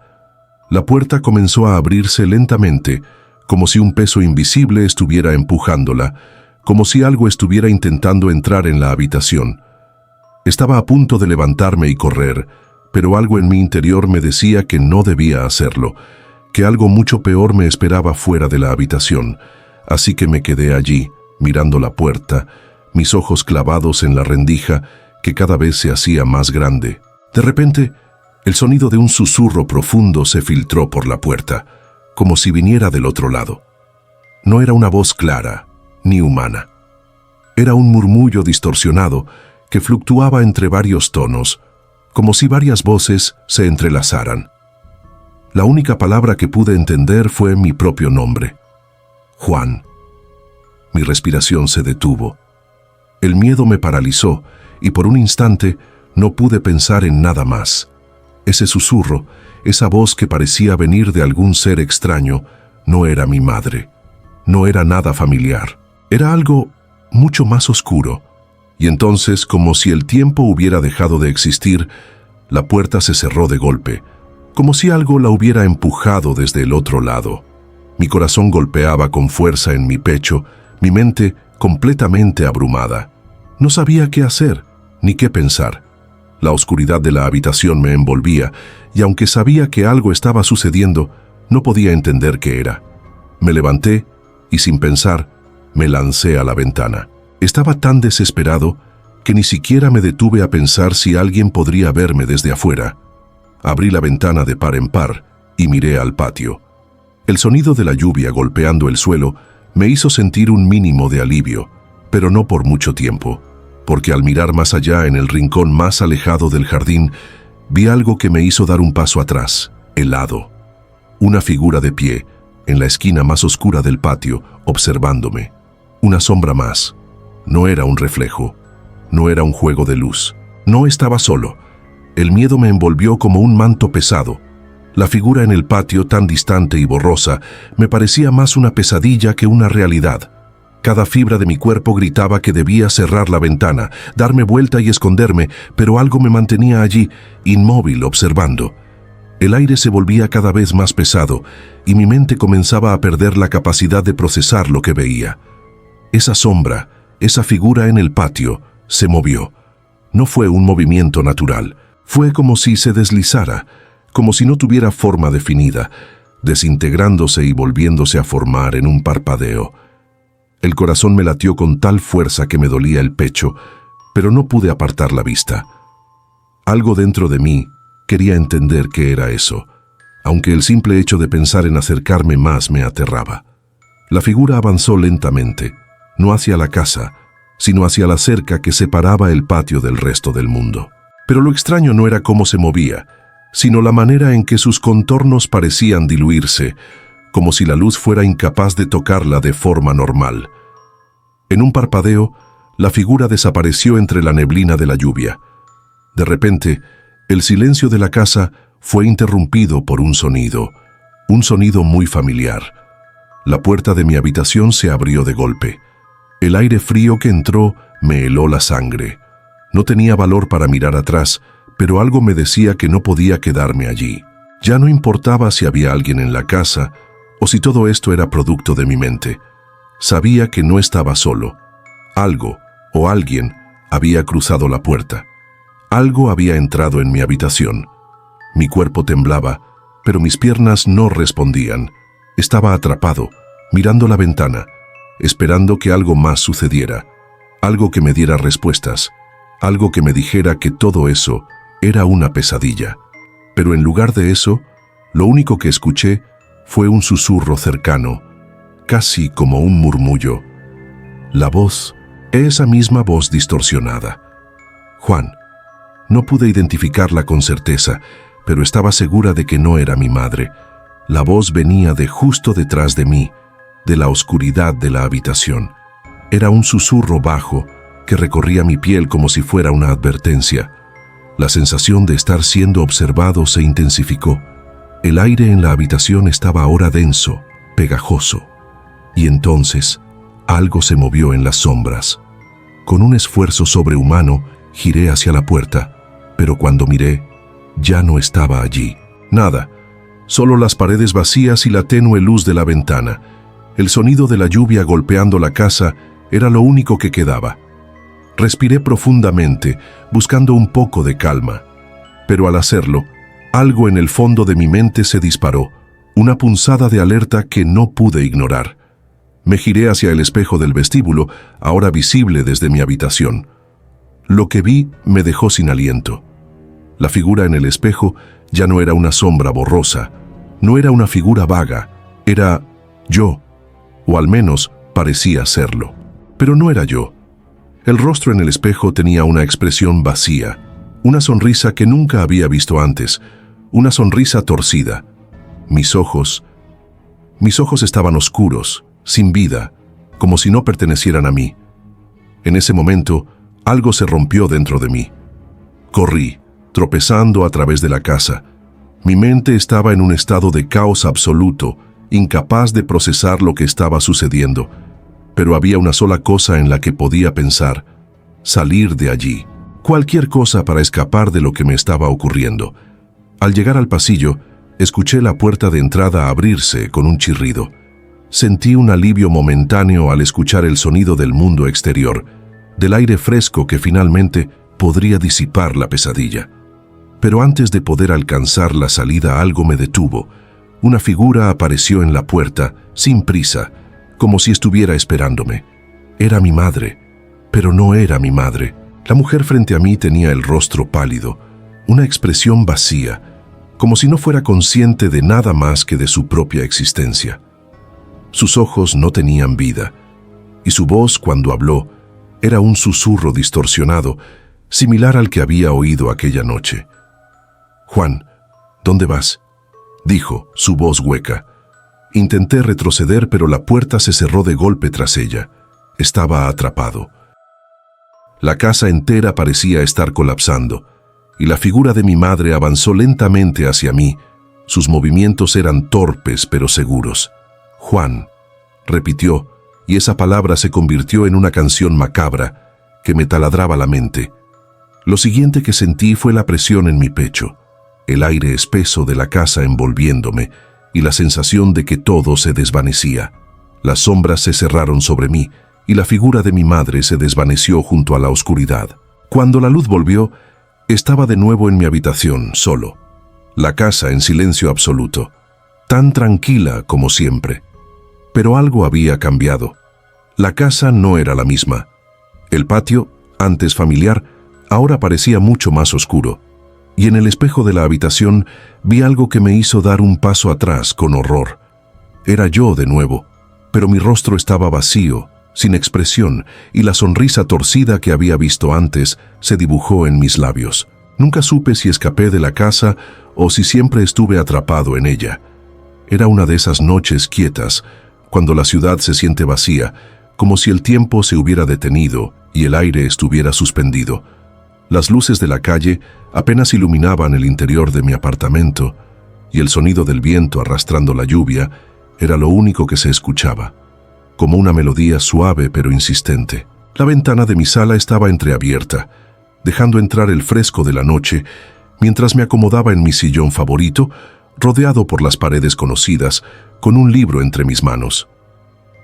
La puerta comenzó a abrirse lentamente, como si un peso invisible estuviera empujándola, como si algo estuviera intentando entrar en la habitación. Estaba a punto de levantarme y correr, pero algo en mi interior me decía que no debía hacerlo, que algo mucho peor me esperaba fuera de la habitación. Así que me quedé allí, mirando la puerta, mis ojos clavados en la rendija que cada vez se hacía más grande. De repente, el sonido de un susurro profundo se filtró por la puerta, como si viniera del otro lado. No era una voz clara, ni humana. Era un murmullo distorsionado que fluctuaba entre varios tonos, como si varias voces se entrelazaran. La única palabra que pude entender fue mi propio nombre: Juan. Mi respiración se detuvo. El miedo me paralizó y por un instante no pude pensar en nada más. Ese susurro, esa voz que parecía venir de algún ser extraño, no era mi madre. No era nada familiar. Era algo mucho más oscuro. Y entonces, como si el tiempo hubiera dejado de existir, la puerta se cerró de golpe, como si algo la hubiera empujado desde el otro lado. Mi corazón golpeaba con fuerza en mi pecho, mi mente completamente abrumada. No sabía qué hacer, ni qué pensar. La oscuridad de la habitación me envolvía, y aunque sabía que algo estaba sucediendo, no podía entender qué era. Me levanté y, sin pensar, me lancé a la ventana. Estaba tan desesperado que ni siquiera me detuve a pensar si alguien podría verme desde afuera. Abrí la ventana de par en par y miré al patio. El sonido de la lluvia golpeando el suelo me hizo sentir un mínimo de alivio, pero no por mucho tiempo, porque al mirar más allá en el rincón más alejado del jardín, vi algo que me hizo dar un paso atrás, helado. Una figura de pie, en la esquina más oscura del patio, observándome. Una sombra más. No era un reflejo. No era un juego de luz. No estaba solo. El miedo me envolvió como un manto pesado. La figura en el patio, tan distante y borrosa, me parecía más una pesadilla que una realidad. Cada fibra de mi cuerpo gritaba que debía cerrar la ventana, darme vuelta y esconderme, pero algo me mantenía allí, inmóvil, observando. El aire se volvía cada vez más pesado y mi mente comenzaba a perder la capacidad de procesar lo que veía. Esa sombra, esa figura en el patio, se movió. No fue un movimiento natural. Fue como si se deslizara, como si no tuviera forma definida, desintegrándose y volviéndose a formar en un parpadeo. El corazón me latió con tal fuerza que me dolía el pecho, pero no pude apartar la vista. Algo dentro de mí quería entender qué era eso, aunque el simple hecho de pensar en acercarme más me aterraba. La figura avanzó lentamente, no hacia la casa, sino hacia la cerca que separaba el patio del resto del mundo. Pero lo extraño no era cómo se movía, sino la manera en que sus contornos parecían diluirse, como si la luz fuera incapaz de tocarla de forma normal. En un parpadeo, la figura desapareció entre la neblina de la lluvia. De repente, el silencio de la casa fue interrumpido por un sonido muy familiar. La puerta de mi habitación se abrió de golpe. El aire frío que entró me heló la sangre. No tenía valor para mirar atrás, pero algo me decía que no podía quedarme allí. Ya no importaba si había alguien en la casa o si todo esto era producto de mi mente. Sabía que no estaba solo. Algo o alguien había cruzado la puerta. Algo había entrado en mi habitación. Mi cuerpo temblaba, pero mis piernas no respondían. Estaba atrapado, mirando la ventana, esperando que algo más sucediera, algo que me diera respuestas, algo que me dijera que todo eso era una pesadilla. Pero en lugar de eso, lo único que escuché fue un susurro cercano, casi como un murmullo. La voz, esa misma voz distorsionada. Juan. No pude identificarla con certeza, pero estaba segura de que no era mi madre. La voz venía de justo detrás de mí, de la oscuridad de la habitación. Era un susurro bajo que recorría mi piel como si fuera una advertencia. La sensación de estar siendo observado se intensificó. El aire en la habitación estaba ahora denso, pegajoso. Y entonces, algo se movió en las sombras. Con un esfuerzo sobrehumano, giré hacia la puerta, pero cuando miré, ya no estaba allí. Nada, solo las paredes vacías y la tenue luz de la ventana. El sonido de la lluvia golpeando la casa era lo único que quedaba. Respiré profundamente, buscando un poco de calma. Pero al hacerlo, algo en el fondo de mi mente se disparó, una punzada de alerta que no pude ignorar. Me giré hacia el espejo del vestíbulo, ahora visible desde mi habitación. Lo que vi me dejó sin aliento. La figura en el espejo ya no era una sombra borrosa, no era una figura vaga, era yo, o al menos Parecía serlo. Pero no era yo. El rostro en el espejo tenía una expresión vacía, una sonrisa que nunca había visto antes, una sonrisa torcida. Mis ojos estaban oscuros, sin vida, como si no pertenecieran a mí. En ese momento, algo se rompió dentro de mí. Corrí, tropezando a través de la casa. Mi mente estaba en un estado de caos absoluto, incapaz de procesar lo que estaba sucediendo. Pero había una sola cosa en la que podía pensar: salir de allí. Cualquier cosa para escapar de lo que me estaba ocurriendo. Al llegar al pasillo, escuché la puerta de entrada abrirse con un chirrido. Sentí un alivio momentáneo al escuchar el sonido del mundo exterior, del aire fresco que finalmente podría disipar la pesadilla. Pero antes de poder alcanzar la salida, algo me detuvo. Una figura apareció en la puerta, sin prisa, como si estuviera esperándome. Era mi madre, pero no era mi madre. La mujer frente a mí tenía el rostro pálido, una expresión vacía, como si no fuera consciente de nada más que de su propia existencia. Sus ojos no tenían vida, y su voz, cuando habló, era un susurro distorsionado, similar al que había oído aquella noche. «Juan, ¿dónde vas?», dijo, su voz hueca. Intenté retroceder, pero la puerta se cerró de golpe tras ella. Estaba atrapado. La casa entera parecía estar colapsando, y la figura de mi madre avanzó lentamente hacia mí. Sus movimientos eran torpes pero seguros. «Juan», repitió, y esa palabra se convirtió en una canción macabra que me taladraba la mente. Lo siguiente que sentí fue la presión en mi pecho, el aire espeso de la casa envolviéndome y la sensación de que todo se desvanecía. Las sombras se cerraron sobre mí y la figura de mi madre se desvaneció junto a la oscuridad. Cuando la luz volvió, estaba de nuevo en mi habitación, solo. La casa en silencio absoluto, tan tranquila como siempre. Pero algo había cambiado. La casa no era la misma. El patio, antes familiar, ahora parecía mucho más oscuro. Y en el espejo de la habitación vi algo que me hizo dar un paso atrás con horror. Era yo de nuevo, pero mi rostro estaba vacío, sin expresión, y la sonrisa torcida que había visto antes se dibujó en mis labios. Nunca supe si escapé de la casa o si siempre estuve atrapado en ella. Era una de esas noches quietas, cuando la ciudad se siente vacía, como si el tiempo se hubiera detenido y el aire estuviera suspendido. Las luces de la calle apenas iluminaban el interior de mi apartamento, y el sonido del viento arrastrando la lluvia era lo único que se escuchaba, como una melodía suave pero insistente. La ventana de mi sala estaba entreabierta, dejando entrar el fresco de la noche, mientras me acomodaba en mi sillón favorito, rodeado por las paredes conocidas, con un libro entre mis manos.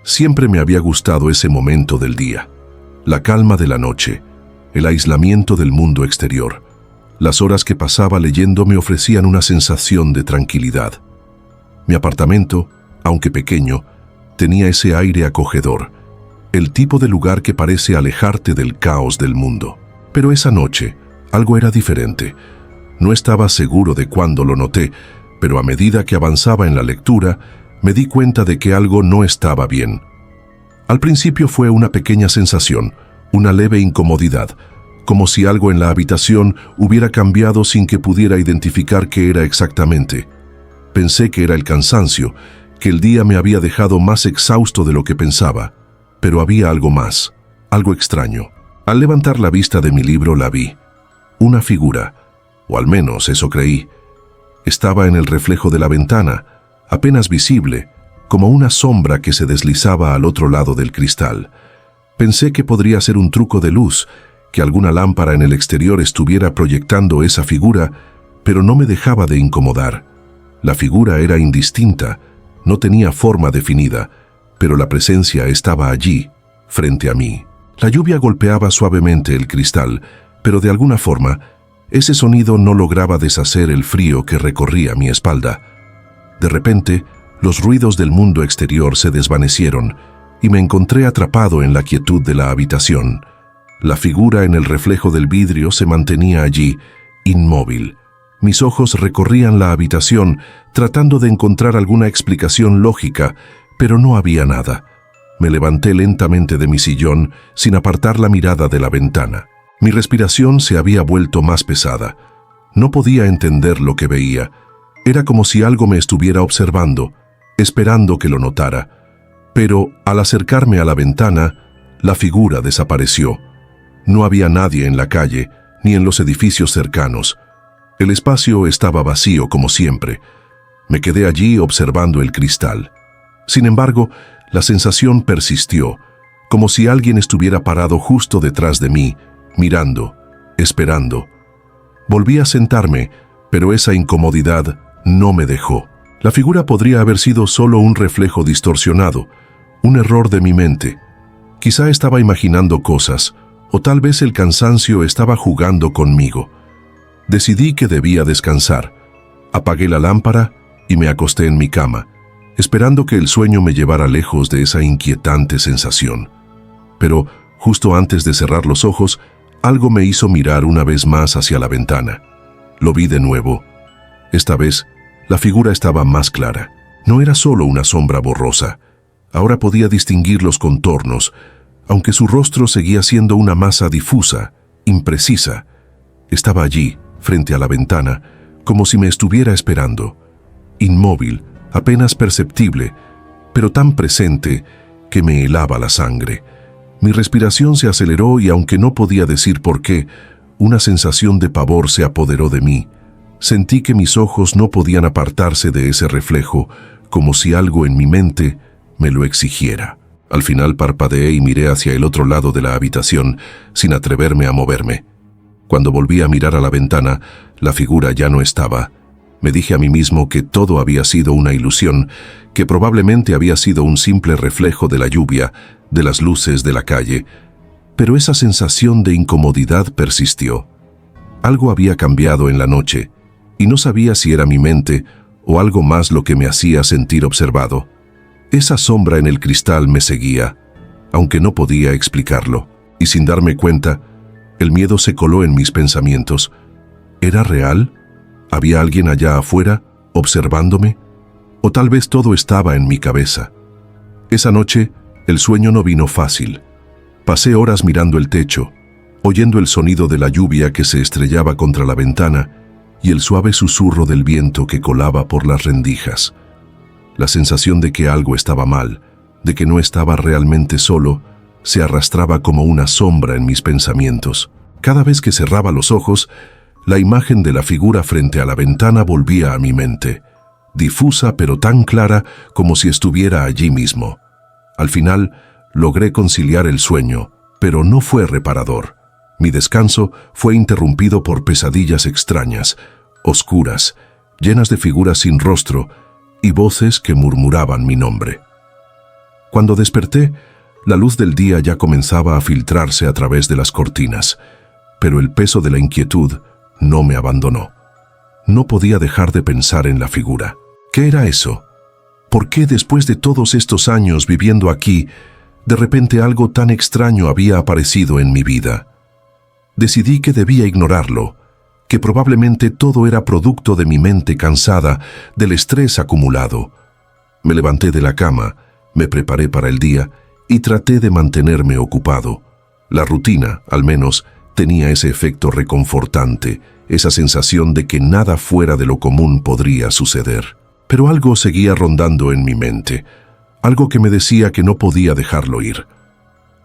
Siempre me había gustado ese momento del día, la calma de la noche, el aislamiento del mundo exterior. Las horas que pasaba leyendo me ofrecían una sensación de tranquilidad. Mi apartamento, aunque pequeño, tenía ese aire acogedor, el tipo de lugar que parece alejarte del caos del mundo. Pero esa noche, algo era diferente. No estaba seguro de cuándo lo noté, pero a medida que avanzaba en la lectura, me di cuenta de que algo no estaba bien. Al principio fue una pequeña sensación, una leve incomodidad, como si algo en la habitación hubiera cambiado sin que pudiera identificar qué era exactamente. Pensé que era el cansancio, que el día me había dejado más exhausto de lo que pensaba, pero había algo más, algo extraño. Al levantar la vista de mi libro la vi. Una figura, o al menos eso creí. Estaba en el reflejo de la ventana, apenas visible, como una sombra que se deslizaba al otro lado del cristal. Pensé que podría ser un truco de luz, que alguna lámpara en el exterior estuviera proyectando esa figura, pero no me dejaba de incomodar. La figura era indistinta, no tenía forma definida, pero la presencia estaba allí, frente a mí. La lluvia golpeaba suavemente el cristal, pero de alguna forma, ese sonido no lograba deshacer el frío que recorría mi espalda. De repente, los ruidos del mundo exterior se desvanecieron y me encontré atrapado en la quietud de la habitación. La figura en el reflejo del vidrio se mantenía allí, inmóvil. Mis ojos recorrían la habitación tratando de encontrar alguna explicación lógica, pero no había nada. Me levanté lentamente de mi sillón sin apartar la mirada de la ventana. Mi respiración se había vuelto más pesada. No podía entender lo que veía. Era como si algo me estuviera observando, esperando que lo notara. Pero, al acercarme a la ventana, la figura desapareció. No había nadie en la calle, ni en los edificios cercanos. El espacio estaba vacío como siempre. Me quedé allí observando el cristal. Sin embargo, la sensación persistió, como si alguien estuviera parado justo detrás de mí, mirando, esperando. Volví a sentarme, pero esa incomodidad no me dejó. La figura podría haber sido solo un reflejo distorsionado, un error de mi mente. Quizá estaba imaginando cosas, o tal vez el cansancio estaba jugando conmigo. Decidí que debía descansar. Apagué la lámpara y me acosté en mi cama, esperando que el sueño me llevara lejos de esa inquietante sensación. Pero, justo antes de cerrar los ojos, algo me hizo mirar una vez más hacia la ventana. Lo vi de nuevo. Esta vez, la figura estaba más clara. No era solo una sombra borrosa. Ahora podía distinguir los contornos, aunque su rostro seguía siendo una masa difusa, imprecisa. Estaba allí, frente a la ventana, como si me estuviera esperando. Inmóvil, apenas perceptible, pero tan presente que me helaba la sangre. Mi respiración se aceleró y, aunque no podía decir por qué, una sensación de pavor se apoderó de mí. Sentí que mis ojos no podían apartarse de ese reflejo, como si algo en mi mente me lo exigiera. Al final parpadeé y miré hacia el otro lado de la habitación, sin atreverme a moverme. Cuando volví a mirar a la ventana, la figura ya no estaba. Me dije a mí mismo que todo había sido una ilusión, que probablemente había sido un simple reflejo de la lluvia, de las luces de la calle. Pero esa sensación de incomodidad persistió. Algo había cambiado en la noche, y no sabía si era mi mente o algo más lo que me hacía sentir observado. Esa sombra en el cristal me seguía, aunque no podía explicarlo, y sin darme cuenta, el miedo se coló en mis pensamientos. ¿Era real? ¿Había alguien allá afuera, observándome? ¿O tal vez todo estaba en mi cabeza? Esa noche, el sueño no vino fácil. Pasé horas mirando el techo, oyendo el sonido de la lluvia que se estrellaba contra la ventana y el suave susurro del viento que colaba por las rendijas. La sensación de que algo estaba mal, de que no estaba realmente solo, se arrastraba como una sombra en mis pensamientos. Cada vez que cerraba los ojos, la imagen de la figura frente a la ventana volvía a mi mente, difusa pero tan clara como si estuviera allí mismo. Al final, logré conciliar el sueño, pero no fue reparador. Mi descanso fue interrumpido por pesadillas extrañas, oscuras, llenas de figuras sin rostro y voces que murmuraban mi nombre. Cuando desperté, la luz del día ya comenzaba a filtrarse a través de las cortinas, pero el peso de la inquietud no me abandonó. No podía dejar de pensar en la figura. ¿Qué era eso? ¿Por qué después de todos estos años viviendo aquí, de repente algo tan extraño había aparecido en mi vida? Decidí que debía ignorarlo, que probablemente todo era producto de mi mente cansada, del estrés acumulado. Me levanté de la cama, me preparé para el día y traté de mantenerme ocupado. La rutina, al menos, tenía ese efecto reconfortante, esa sensación de que nada fuera de lo común podría suceder. Pero algo seguía rondando en mi mente, algo que me decía que no podía dejarlo ir.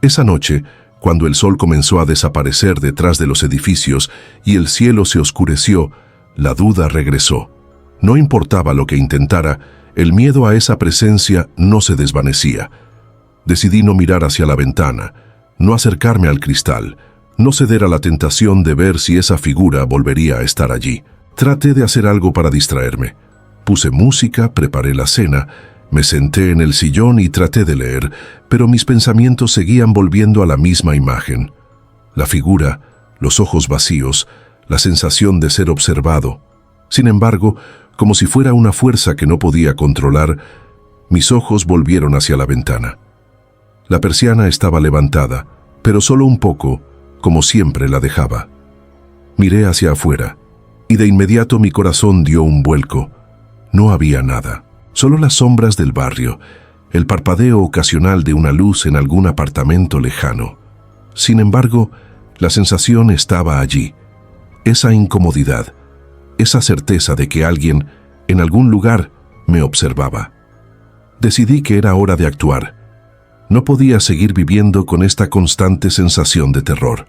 Esa noche, cuando el sol comenzó a desaparecer detrás de los edificios y el cielo se oscureció, la duda regresó. No importaba lo que intentara, el miedo a esa presencia no se desvanecía. Decidí no mirar hacia la ventana, no acercarme al cristal, no ceder a la tentación de ver si esa figura volvería a estar allí. Traté de hacer algo para distraerme. Puse música, preparé la cena, me senté en el sillón y traté de leer, pero mis pensamientos seguían volviendo a la misma imagen. La figura, los ojos vacíos, la sensación de ser observado. Sin embargo, como si fuera una fuerza que no podía controlar, mis ojos volvieron hacia la ventana. La persiana estaba levantada, pero solo un poco, como siempre la dejaba. Miré hacia afuera, y de inmediato mi corazón dio un vuelco. No había nada, solo las sombras del barrio, el parpadeo ocasional de una luz en algún apartamento lejano. Sin embargo, la sensación estaba allí, esa incomodidad, esa certeza de que alguien, en algún lugar, me observaba. Decidí que era hora de actuar. No podía seguir viviendo con esta constante sensación de terror.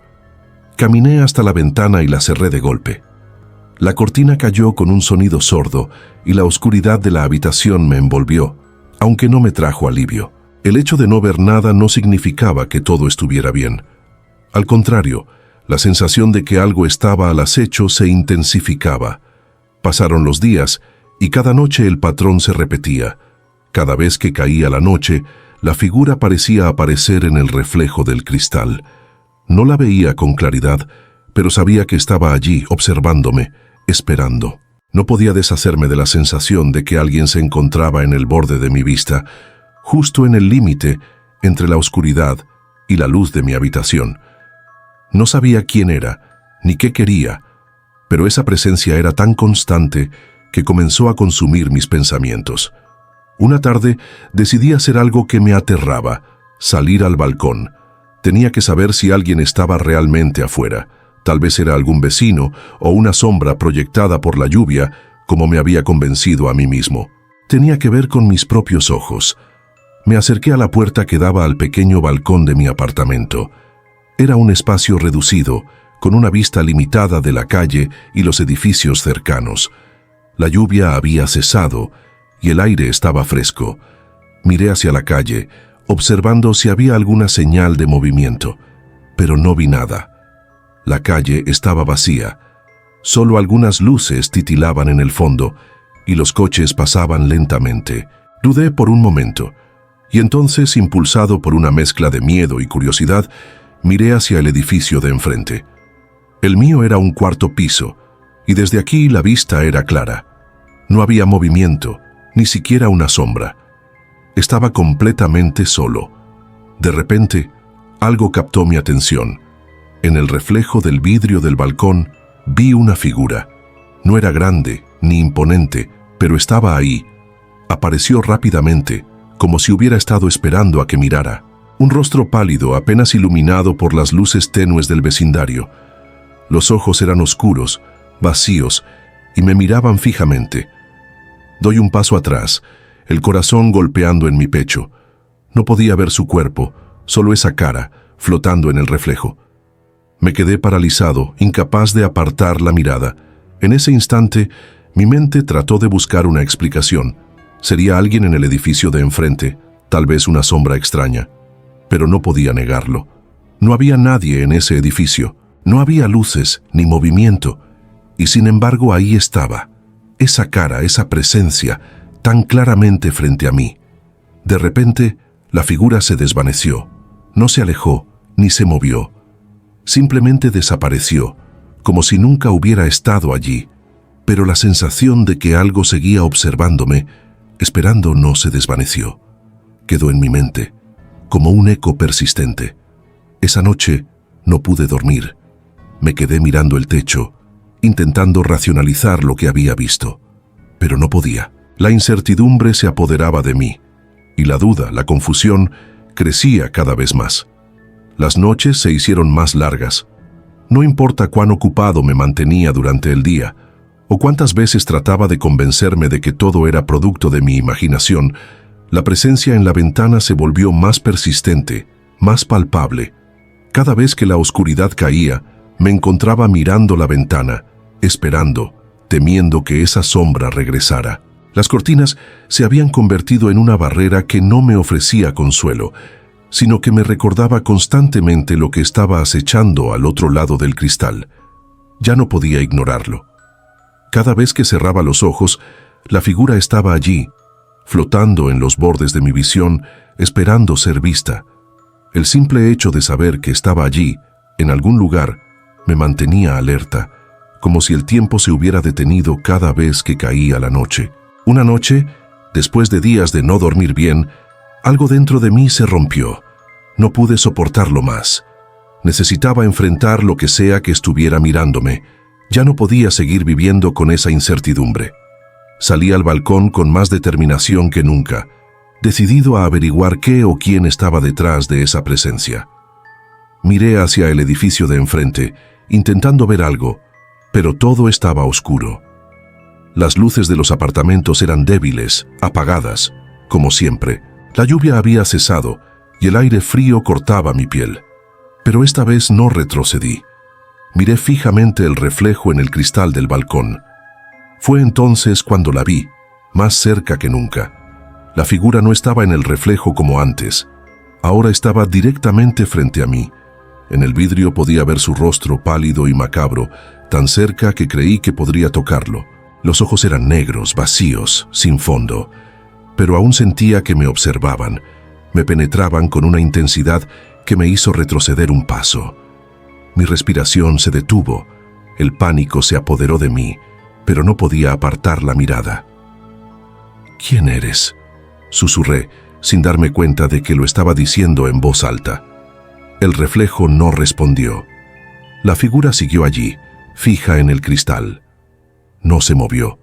Caminé hasta la ventana y la cerré de golpe. La cortina cayó con un sonido sordo y la oscuridad de la habitación me envolvió, aunque no me trajo alivio. El hecho de no ver nada no significaba que todo estuviera bien. Al contrario, la sensación de que algo estaba al acecho se intensificaba. Pasaron los días y cada noche el patrón se repetía. Cada vez que caía la noche, la figura parecía aparecer en el reflejo del cristal. No la veía con claridad, pero sabía que estaba allí, observándome, esperando. No podía deshacerme de la sensación de que alguien se encontraba en el borde de mi vista, justo en el límite entre la oscuridad y la luz de mi habitación. No sabía quién era, ni qué quería, pero esa presencia era tan constante que comenzó a consumir mis pensamientos. Una tarde decidí hacer algo que me aterraba, salir al balcón. Tenía que saber si alguien estaba realmente afuera. Tal vez era algún vecino o una sombra proyectada por la lluvia, como me había convencido a mí mismo. Tenía que ver con mis propios ojos. Me acerqué a la puerta que daba al pequeño balcón de mi apartamento. Era un espacio reducido, con una vista limitada de la calle y los edificios cercanos. La lluvia había cesado y el aire estaba fresco. Miré hacia la calle, observando si había alguna señal de movimiento, pero no vi nada. La calle estaba vacía. Solo algunas luces titilaban en el fondo y los coches pasaban lentamente. Dudé por un momento, y entonces, impulsado por una mezcla de miedo y curiosidad, miré hacia el edificio de enfrente. El mío era un cuarto piso, y desde aquí la vista era clara. No había movimiento, ni siquiera una sombra. Estaba completamente solo. De repente, algo captó mi atención. En el reflejo del vidrio del balcón, vi una figura. No era grande, ni imponente, pero estaba ahí. Apareció rápidamente, como si hubiera estado esperando a que mirara. Un rostro pálido, apenas iluminado por las luces tenues del vecindario. Los ojos eran oscuros, vacíos, y me miraban fijamente. Doy un paso atrás, el corazón golpeando en mi pecho. No podía ver su cuerpo, solo esa cara, flotando en el reflejo. Me quedé paralizado, incapaz de apartar la mirada. En ese instante, mi mente trató de buscar una explicación. Sería alguien en el edificio de enfrente, tal vez una sombra extraña. Pero no podía negarlo. No había nadie en ese edificio. No había luces ni movimiento. Y sin embargo ahí estaba. Esa cara, esa presencia, tan claramente frente a mí. De repente, la figura se desvaneció. No se alejó, ni se movió. Simplemente desapareció, como si nunca hubiera estado allí. Pero la sensación de que algo seguía observándome, esperando, no se desvaneció. Quedó en mi mente, como un eco persistente. Esa noche no pude dormir. Me quedé mirando el techo, intentando racionalizar lo que había visto. Pero no podía. La incertidumbre se apoderaba de mí, y la duda, la confusión, crecía cada vez más. Las noches se hicieron más largas. No importa cuán ocupado me mantenía durante el día, o cuántas veces trataba de convencerme de que todo era producto de mi imaginación, la presencia en la ventana se volvió más persistente, más palpable. Cada vez que la oscuridad caía, me encontraba mirando la ventana, esperando, temiendo que esa sombra regresara. Las cortinas se habían convertido en una barrera que no me ofrecía consuelo, sino que me recordaba constantemente lo que estaba acechando al otro lado del cristal. Ya no podía ignorarlo. Cada vez que cerraba los ojos, la figura estaba allí, flotando en los bordes de mi visión, esperando ser vista. El simple hecho de saber que estaba allí, en algún lugar, me mantenía alerta, como si el tiempo se hubiera detenido cada vez que caía la noche. Una noche, después de días de no dormir bien, algo dentro de mí se rompió. No pude soportarlo más. Necesitaba enfrentar lo que sea que estuviera mirándome. Ya no podía seguir viviendo con esa incertidumbre. Salí al balcón con más determinación que nunca. decidido a averiguar qué o quién estaba detrás de esa presencia. Miré hacia el edificio de enfrente, intentando ver algo, pero todo estaba oscuro. Las luces de los apartamentos eran débiles, apagadas, como siempre. La lluvia había cesado y el aire frío cortaba mi piel. Pero esta vez no retrocedí. Miré fijamente el reflejo en el cristal del balcón. Fue entonces cuando la vi, más cerca que nunca. La figura no estaba en el reflejo como antes. Ahora estaba directamente frente a mí. En el vidrio podía ver su rostro pálido y macabro, tan cerca que creí que podría tocarlo. Los ojos eran negros, vacíos, sin fondo, pero aún sentía que me observaban. Me penetraban con una intensidad que me hizo retroceder un paso. Mi respiración se detuvo, el pánico se apoderó de mí, pero no podía apartar la mirada. «¿Quién eres?», susurré, sin darme cuenta de que lo estaba diciendo en voz alta. El reflejo no respondió. La figura siguió allí, fija en el cristal. No se movió.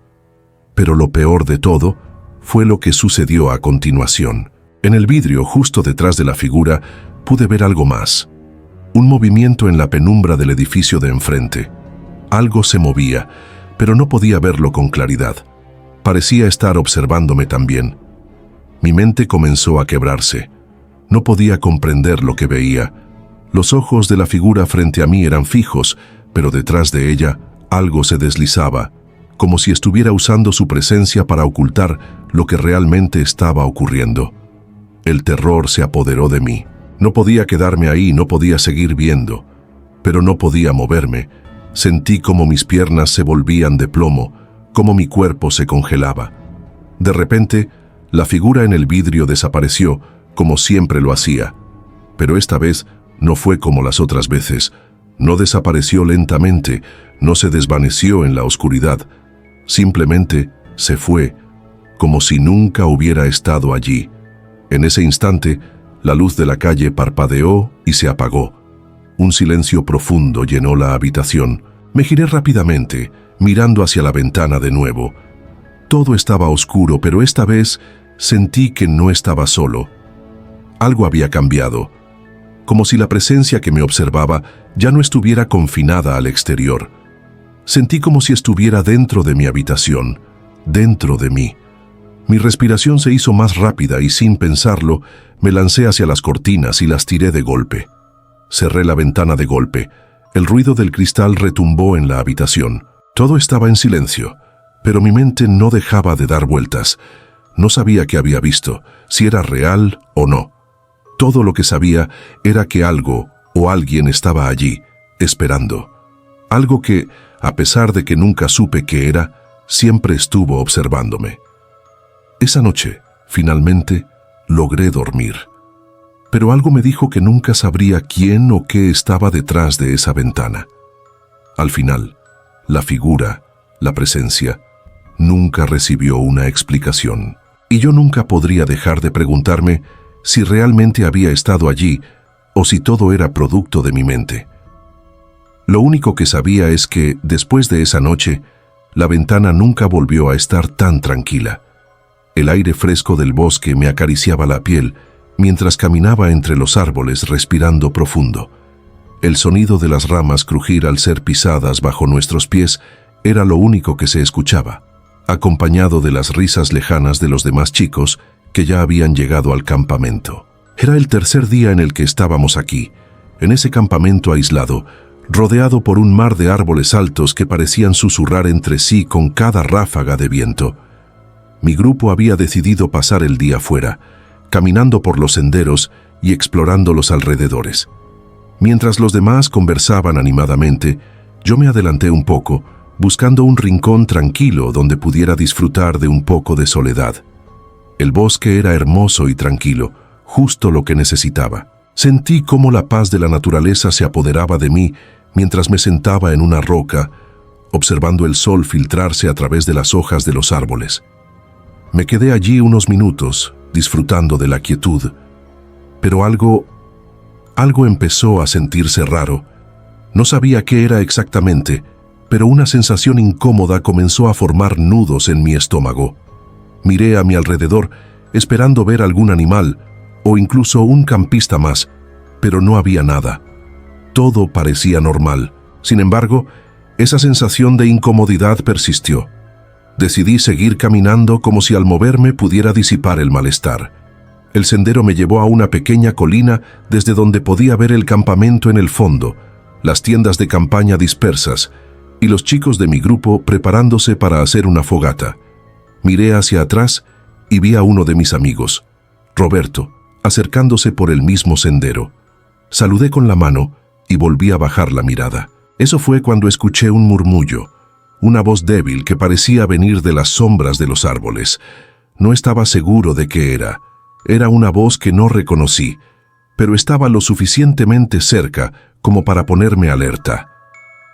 Pero lo peor de todo fue lo que sucedió a continuación. En el vidrio, justo detrás de la figura, pude ver algo más. Un movimiento en la penumbra del edificio de enfrente. Algo se movía, pero no podía verlo con claridad. Parecía estar observándome también. Mi mente comenzó a quebrarse. No podía comprender lo que veía. Los ojos de la figura frente a mí eran fijos, pero detrás de ella algo se deslizaba, como si estuviera usando su presencia para ocultar lo que realmente estaba ocurriendo. El terror se apoderó de mí. No podía quedarme ahí, no podía seguir viendo, pero no podía moverme. Sentí como mis piernas se volvían de plomo, como mi cuerpo se congelaba. De repente, la figura en el vidrio desapareció, como siempre lo hacía, pero esta vez no fue como las otras veces. No desapareció lentamente, no se desvaneció en la oscuridad. Simplemente se fue, como si nunca hubiera estado allí. En ese instante, la luz de la calle parpadeó y se apagó. Un silencio profundo llenó la habitación. Me giré rápidamente, mirando hacia la ventana de nuevo. Todo estaba oscuro, pero esta vez sentí que no estaba solo. Algo había cambiado, como si la presencia que me observaba ya no estuviera confinada al exterior. Sentí como si estuviera dentro de mi habitación, dentro de mí. Mi respiración se hizo más rápida y sin pensarlo, me lancé hacia las cortinas y las tiré de golpe. Cerré la ventana de golpe. El ruido del cristal retumbó en la habitación. Todo estaba en silencio, pero mi mente no dejaba de dar vueltas. No sabía qué había visto, si era real o no. Todo lo que sabía era que algo o alguien estaba allí, esperando. Algo que, a pesar de que nunca supe qué era, siempre estuvo observándome. Esa noche, finalmente, logré dormir. Pero algo me dijo que nunca sabría quién o qué estaba detrás de esa ventana. Al final, la figura, la presencia, nunca recibió una explicación. Y yo nunca podría dejar de preguntarme si realmente había estado allí o si todo era producto de mi mente. Lo único que sabía es que, después de esa noche, la ventana nunca volvió a estar tan tranquila. El aire fresco del bosque me acariciaba la piel mientras caminaba entre los árboles respirando profundo. El sonido de las ramas crujir al ser pisadas bajo nuestros pies era lo único que se escuchaba, acompañado de las risas lejanas de los demás chicos que ya habían llegado al campamento. Era el tercer día en el que estábamos aquí, en ese campamento aislado, rodeado por un mar de árboles altos que parecían susurrar entre sí con cada ráfaga de viento. Mi grupo había decidido pasar el día fuera, caminando por los senderos y explorando los alrededores. Mientras los demás conversaban animadamente, yo me adelanté un poco, buscando un rincón tranquilo donde pudiera disfrutar de un poco de soledad. El bosque era hermoso y tranquilo, justo lo que necesitaba. Sentí cómo la paz de la naturaleza se apoderaba de mí mientras me sentaba en una roca, observando el sol filtrarse a través de las hojas de los árboles. Me quedé allí unos minutos, disfrutando de la quietud, pero algo empezó a sentirse raro. No sabía qué era exactamente, pero una sensación incómoda comenzó a formar nudos en mi estómago. Miré a mi alrededor esperando ver algún animal o incluso un campista más, pero no había nada. Todo parecía normal. Sin embargo, esa sensación de incomodidad persistió. Decidí seguir caminando como si al moverme pudiera disipar el malestar. El sendero me llevó a una pequeña colina desde donde podía ver el campamento en el fondo, las tiendas de campaña dispersas y los chicos de mi grupo preparándose para hacer una fogata. Miré hacia atrás y vi a uno de mis amigos, Roberto, acercándose por el mismo sendero. Saludé con la mano y volví a bajar la mirada. Eso fue cuando escuché un murmullo, una voz débil que parecía venir de las sombras de los árboles. No estaba seguro de qué era. Era una voz que no reconocí, pero estaba lo suficientemente cerca como para ponerme alerta.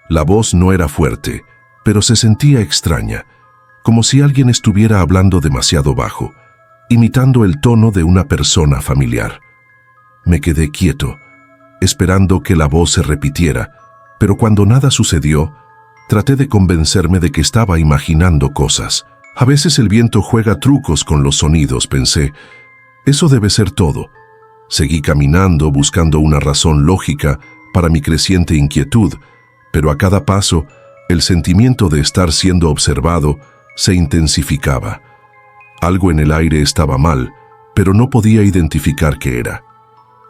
La voz no era fuerte, pero se sentía extraña, como si alguien estuviera hablando demasiado bajo, imitando el tono de una persona familiar. Me quedé quieto, esperando que la voz se repitiera, pero cuando nada sucedió, traté de convencerme de que estaba imaginando cosas. A veces el viento juega trucos con los sonidos, pensé. Eso debe ser todo. Seguí caminando buscando una razón lógica para mi creciente inquietud, pero a cada paso, el sentimiento de estar siendo observado se intensificaba. Algo en el aire estaba mal, pero no podía identificar qué era.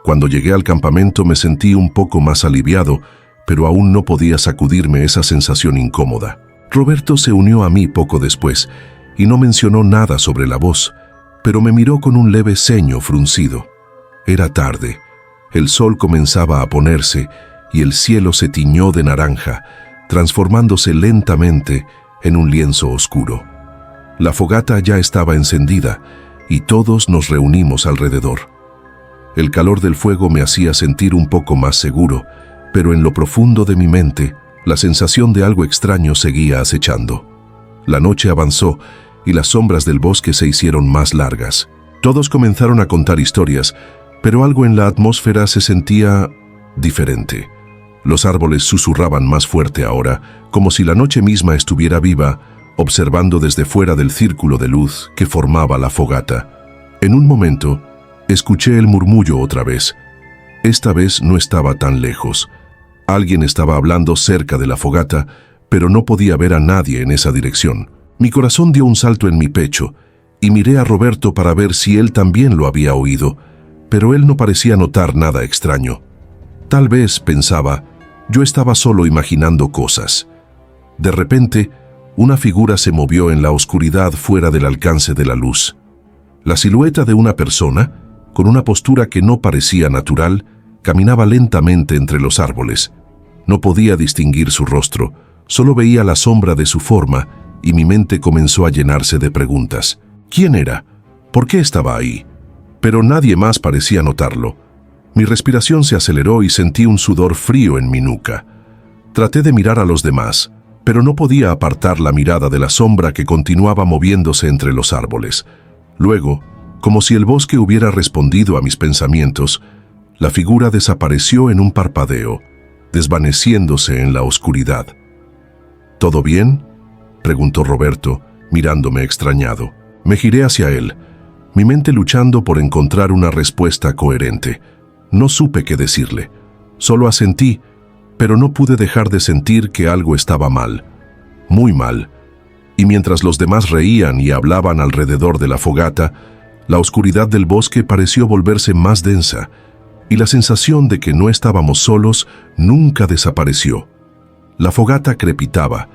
Cuando llegué al campamento me sentí un poco más aliviado, pero aún no podía sacudirme esa sensación incómoda. Roberto se unió a mí poco después y no mencionó nada sobre la voz, pero me miró con un leve ceño fruncido. Era tarde, el sol comenzaba a ponerse y el cielo se tiñó de naranja, transformándose lentamente en un lienzo oscuro. La fogata ya estaba encendida y todos nos reunimos alrededor. El calor del fuego me hacía sentir un poco más seguro, pero en lo profundo de mi mente, la sensación de algo extraño seguía acechando. La noche avanzó y las sombras del bosque se hicieron más largas. Todos comenzaron a contar historias, pero algo en la atmósfera se sentía diferente. Los árboles susurraban más fuerte ahora, como si la noche misma estuviera viva, observando desde fuera del círculo de luz que formaba la fogata. En un momento, escuché el murmullo otra vez. Esta vez no estaba tan lejos. Alguien estaba hablando cerca de la fogata, pero no podía ver a nadie en esa dirección. Mi corazón dio un salto en mi pecho y miré a Roberto para ver si él también lo había oído, pero él no parecía notar nada extraño. Tal vez, pensaba, yo estaba solo imaginando cosas. De repente, una figura se movió en la oscuridad fuera del alcance de la luz. La silueta de una persona, con una postura que no parecía natural, caminaba lentamente entre los árboles. No podía distinguir su rostro, solo veía la sombra de su forma y mi mente comenzó a llenarse de preguntas. ¿Quién era? ¿Por qué estaba ahí? Pero nadie más parecía notarlo. Mi respiración se aceleró y sentí un sudor frío en mi nuca. Traté de mirar a los demás, pero no podía apartar la mirada de la sombra que continuaba moviéndose entre los árboles. Luego, como si el bosque hubiera respondido a mis pensamientos, la figura desapareció en un parpadeo, desvaneciéndose en la oscuridad. ¿Todo bien?, preguntó Roberto, mirándome extrañado. Me giré hacia él, mi mente luchando por encontrar una respuesta coherente. No supe qué decirle. Solo asentí, pero no pude dejar de sentir que algo estaba mal, muy mal. Y mientras los demás reían y hablaban alrededor de la fogata, la oscuridad del bosque pareció volverse más densa, y la sensación de que no estábamos solos nunca desapareció. La fogata crepitaba,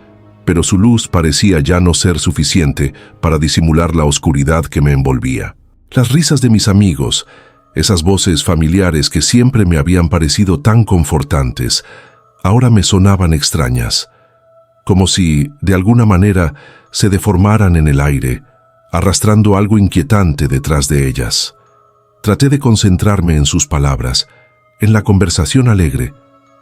pero su luz parecía ya no ser suficiente para disimular la oscuridad que me envolvía. Las risas de mis amigos, esas voces familiares que siempre me habían parecido tan confortantes, ahora me sonaban extrañas, como si, de alguna manera, se deformaran en el aire, arrastrando algo inquietante detrás de ellas. Traté de concentrarme en sus palabras, en la conversación alegre,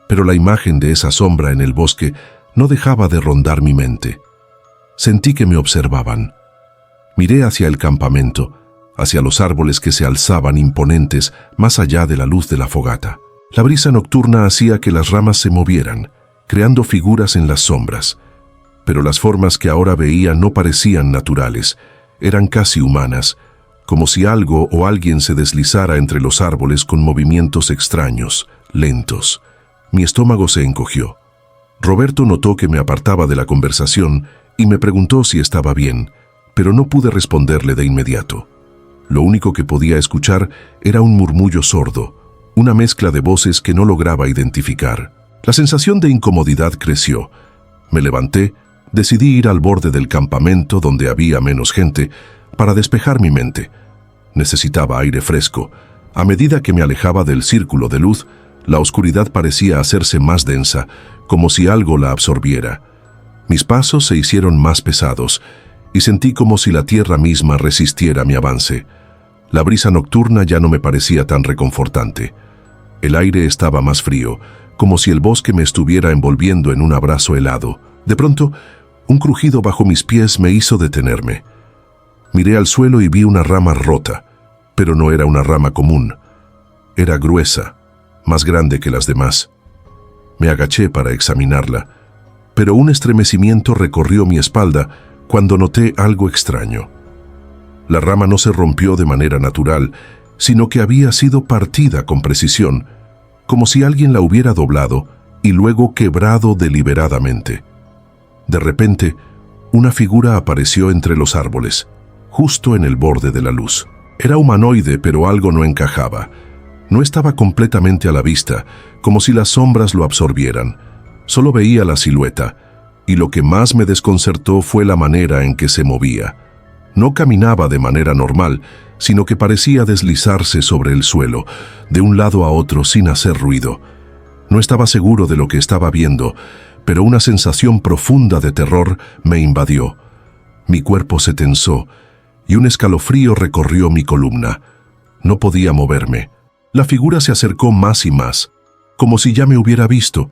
pero la imagen de esa sombra en el bosque no dejaba de rondar mi mente. Sentí que me observaban. Miré hacia el campamento, hacia los árboles que se alzaban imponentes más allá de la luz de la fogata. La brisa nocturna hacía que las ramas se movieran, creando figuras en las sombras, pero las formas que ahora veía no parecían naturales, eran casi humanas, como si algo o alguien se deslizara entre los árboles con movimientos extraños, lentos. Mi estómago se encogió. Roberto notó que me apartaba de la conversación y me preguntó si estaba bien, pero no pude responderle de inmediato. Lo único que podía escuchar era un murmullo sordo, una mezcla de voces que no lograba identificar. La sensación de incomodidad creció. Me levanté, decidí ir al borde del campamento donde había menos gente para despejar mi mente. Necesitaba aire fresco. A medida que me alejaba del círculo de luz, la oscuridad parecía hacerse más densa, como si algo la absorbiera. Mis pasos se hicieron más pesados y sentí como si la tierra misma resistiera mi avance. La brisa nocturna ya no me parecía tan reconfortante. El aire estaba más frío, como si el bosque me estuviera envolviendo en un abrazo helado. De pronto, un crujido bajo mis pies me hizo detenerme. Miré al suelo y vi una rama rota, pero no era una rama común. Era gruesa, más grande que las demás. Me agaché para examinarla, pero un estremecimiento recorrió mi espalda cuando noté algo extraño. La rama no se rompió de manera natural, sino que había sido partida con precisión, como si alguien la hubiera doblado y luego quebrado deliberadamente. De repente, una figura apareció entre los árboles, justo en el borde de la luz. Era humanoide, pero algo no encajaba. No estaba completamente a la vista, como si las sombras lo absorbieran. Solo veía la silueta, y lo que más me desconcertó fue la manera en que se movía. No caminaba de manera normal, sino que parecía deslizarse sobre el suelo, de un lado a otro sin hacer ruido. No estaba seguro de lo que estaba viendo, pero una sensación profunda de terror me invadió. Mi cuerpo se tensó, y un escalofrío recorrió mi columna. No podía moverme. La figura se acercó más y más, como si ya me hubiera visto.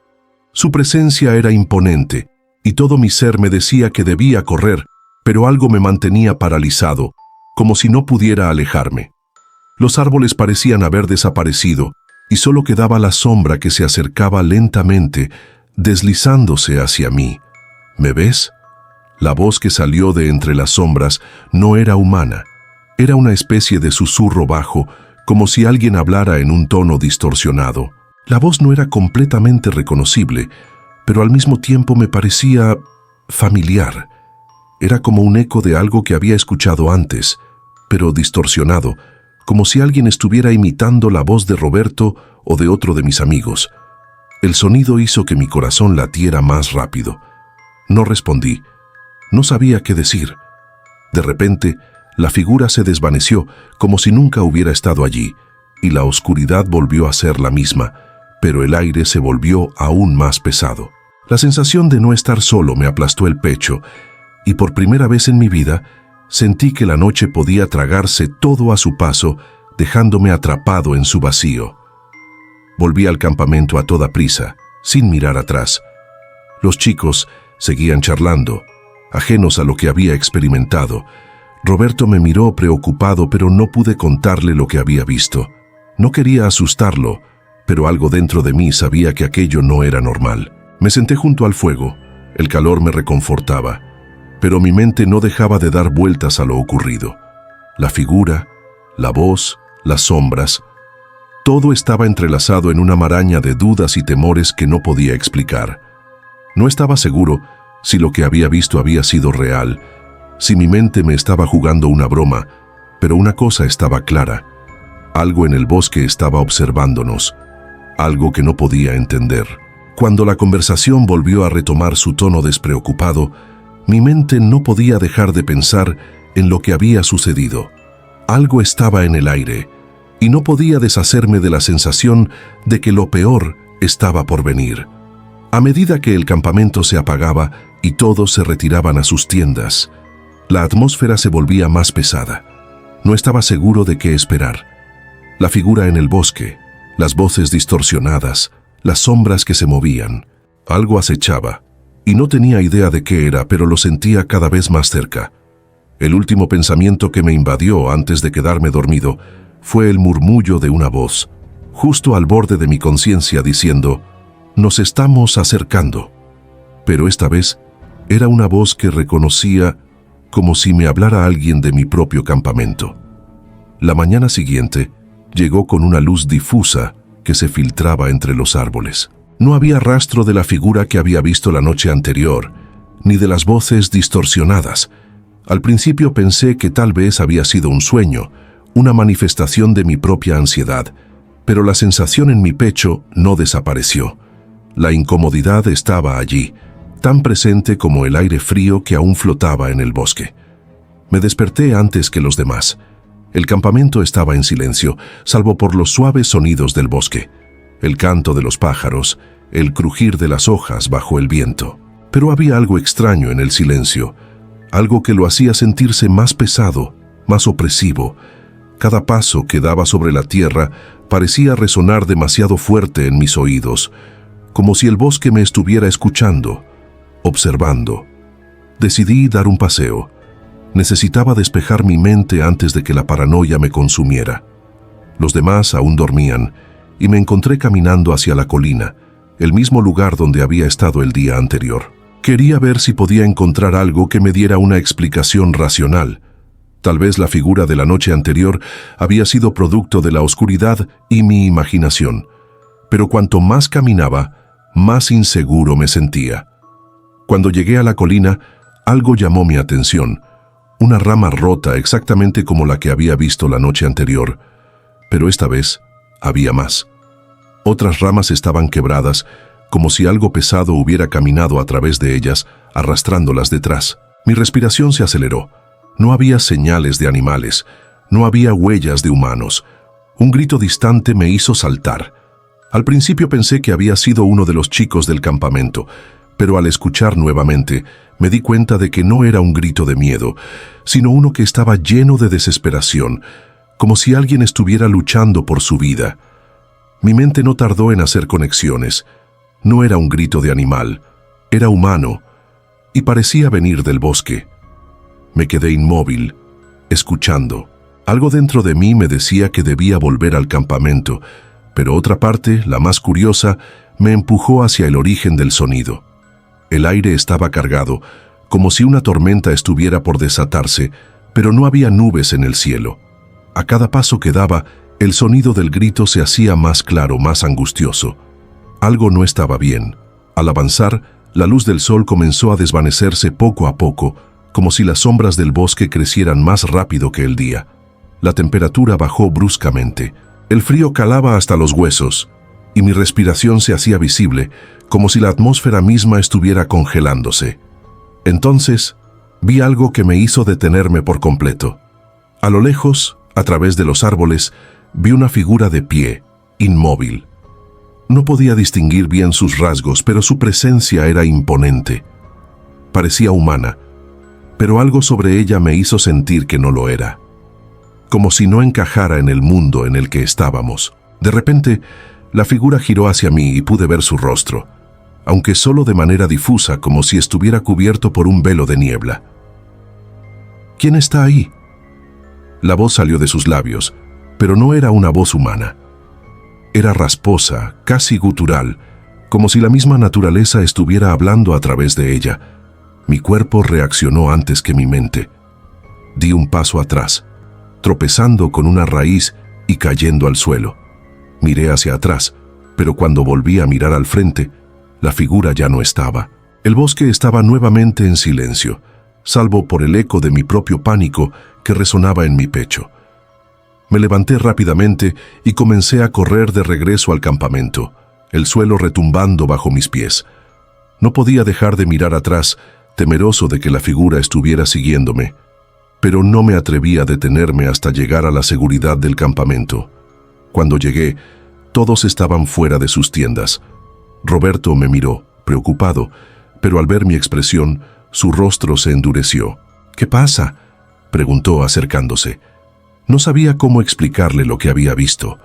Su presencia era imponente, y todo mi ser me decía que debía correr, pero algo me mantenía paralizado, como si no pudiera alejarme. Los árboles parecían haber desaparecido, y solo quedaba la sombra que se acercaba lentamente, deslizándose hacia mí. ¿Me ves? La voz que salió de entre las sombras no era humana. Era una especie de susurro bajo, como si alguien hablara en un tono distorsionado. La voz no era completamente reconocible, pero al mismo tiempo me parecía familiar. Era como un eco de algo que había escuchado antes, pero distorsionado, como si alguien estuviera imitando la voz de Roberto o de otro de mis amigos. El sonido hizo que mi corazón latiera más rápido. No respondí. No sabía qué decir. De repente, la figura se desvaneció, como si nunca hubiera estado allí, y la oscuridad volvió a ser la misma, pero el aire se volvió aún más pesado. La sensación de no estar solo me aplastó el pecho, y por primera vez en mi vida sentí que la noche podía tragarse todo a su paso, dejándome atrapado en su vacío. Volví al campamento a toda prisa, sin mirar atrás. Los chicos seguían charlando, ajenos a lo que había experimentado. Roberto me miró preocupado, pero no pude contarle lo que había visto. No quería asustarlo, pero algo dentro de mí sabía que aquello no era normal. Me senté junto al fuego. El calor me reconfortaba, pero mi mente no dejaba de dar vueltas a lo ocurrido. La figura, la voz, las sombras, todo estaba entrelazado en una maraña de dudas y temores que no podía explicar. No estaba seguro si lo que había visto había sido real, si mi mente me estaba jugando una broma, pero una cosa estaba clara. Algo en el bosque estaba observándonos, algo que no podía entender. Cuando la conversación volvió a retomar su tono despreocupado, mi mente no podía dejar de pensar en lo que había sucedido. Algo estaba en el aire, y no podía deshacerme de la sensación de que lo peor estaba por venir. A medida que el campamento se apagaba y todos se retiraban a sus tiendas, la atmósfera se volvía más pesada. No estaba seguro de qué esperar. La figura en el bosque, las voces distorsionadas, las sombras que se movían. Algo acechaba, y no tenía idea de qué era, pero lo sentía cada vez más cerca. El último pensamiento que me invadió antes de quedarme dormido fue el murmullo de una voz, justo al borde de mi conciencia, diciendo: «Nos estamos acercando». Pero esta vez era una voz que reconocía como si me hablara alguien de mi propio campamento. La mañana siguiente llegó con una luz difusa que se filtraba entre los árboles. No había rastro de la figura que había visto la noche anterior, ni de las voces distorsionadas. Al principio pensé que tal vez había sido un sueño, una manifestación de mi propia ansiedad, pero la sensación en mi pecho no desapareció. La incomodidad estaba allí, tan presente como el aire frío que aún flotaba en el bosque. Me desperté antes que los demás. El campamento estaba en silencio, salvo por los suaves sonidos del bosque, el canto de los pájaros, el crujir de las hojas bajo el viento. Pero había algo extraño en el silencio, algo que lo hacía sentirse más pesado, más opresivo. Cada paso que daba sobre la tierra parecía resonar demasiado fuerte en mis oídos, como si el bosque me estuviera escuchando, observando. Decidí dar un paseo. Necesitaba despejar mi mente antes de que la paranoia me consumiera. Los demás aún dormían, y me encontré caminando hacia la colina, el mismo lugar donde había estado el día anterior. Quería ver si podía encontrar algo que me diera una explicación racional. Tal vez la figura de la noche anterior había sido producto de la oscuridad y mi imaginación. Pero cuanto más caminaba, más inseguro me sentía. Cuando llegué a la colina, algo llamó mi atención. Una rama rota exactamente como la que había visto la noche anterior. Pero esta vez había más. Otras ramas estaban quebradas, como si algo pesado hubiera caminado a través de ellas, arrastrándolas detrás. Mi respiración se aceleró. No había señales de animales, no había huellas de humanos. Un grito distante me hizo saltar. Al principio pensé que había sido uno de los chicos del campamento, pero al escuchar nuevamente, me di cuenta de que no era un grito de miedo, sino uno que estaba lleno de desesperación, como si alguien estuviera luchando por su vida. Mi mente no tardó en hacer conexiones. No era un grito de animal, era humano, y parecía venir del bosque. Me quedé inmóvil, escuchando. Algo dentro de mí me decía que debía volver al campamento, pero otra parte, la más curiosa, me empujó hacia el origen del sonido. El aire estaba cargado, como si una tormenta estuviera por desatarse, pero no había nubes en el cielo. A cada paso que daba, el sonido del grito se hacía más claro, más angustioso. Algo no estaba bien. Al avanzar, la luz del sol comenzó a desvanecerse poco a poco, como si las sombras del bosque crecieran más rápido que el día. La temperatura bajó bruscamente. El frío calaba hasta los huesos, y mi respiración se hacía visible, como si la atmósfera misma estuviera congelándose. Entonces, vi algo que me hizo detenerme por completo. A lo lejos, a través de los árboles, vi una figura de pie, inmóvil. No podía distinguir bien sus rasgos, pero su presencia era imponente. Parecía humana, pero algo sobre ella me hizo sentir que no lo era. Como si no encajara en el mundo en el que estábamos. De repente, la figura giró hacia mí y pude ver su rostro, aunque solo de manera difusa, como si estuviera cubierto por un velo de niebla. ¿Quién está ahí? La voz salió de sus labios, pero no era una voz humana. Era rasposa, casi gutural, como si la misma naturaleza estuviera hablando a través de ella. Mi cuerpo reaccionó antes que mi mente. Di un paso atrás, tropezando con una raíz y cayendo al suelo. Miré hacia atrás, pero cuando volví a mirar al frente, la figura ya no estaba. El bosque estaba nuevamente en silencio, salvo por el eco de mi propio pánico que resonaba en mi pecho. Me levanté rápidamente y comencé a correr de regreso al campamento, el suelo retumbando bajo mis pies. No podía dejar de mirar atrás, temeroso de que la figura estuviera siguiéndome, pero no me atreví a detenerme hasta llegar a la seguridad del campamento. Cuando llegué, todos estaban fuera de sus tiendas. Roberto me miró, preocupado, pero al ver mi expresión, su rostro se endureció. «¿Qué pasa?», preguntó acercándose. No sabía cómo explicarle lo que había visto.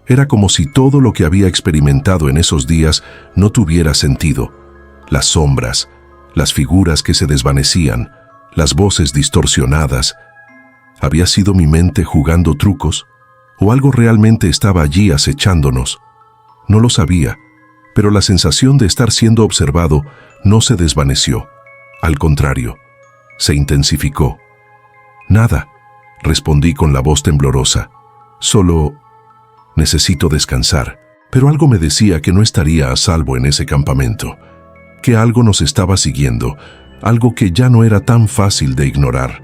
Era como si todo lo que había experimentado en esos días no tuviera sentido. Las sombras, las figuras que se desvanecían, las voces distorsionadas. ¿Había sido mi mente jugando trucos? ¿O algo realmente estaba allí acechándonos? No lo sabía, pero la sensación de estar siendo observado no se desvaneció. Al contrario, se intensificó. Nada, respondí con la voz temblorosa. Solo necesito descansar. Pero algo me decía que no estaría a salvo en ese campamento, que algo nos estaba siguiendo, algo que ya no era tan fácil de ignorar.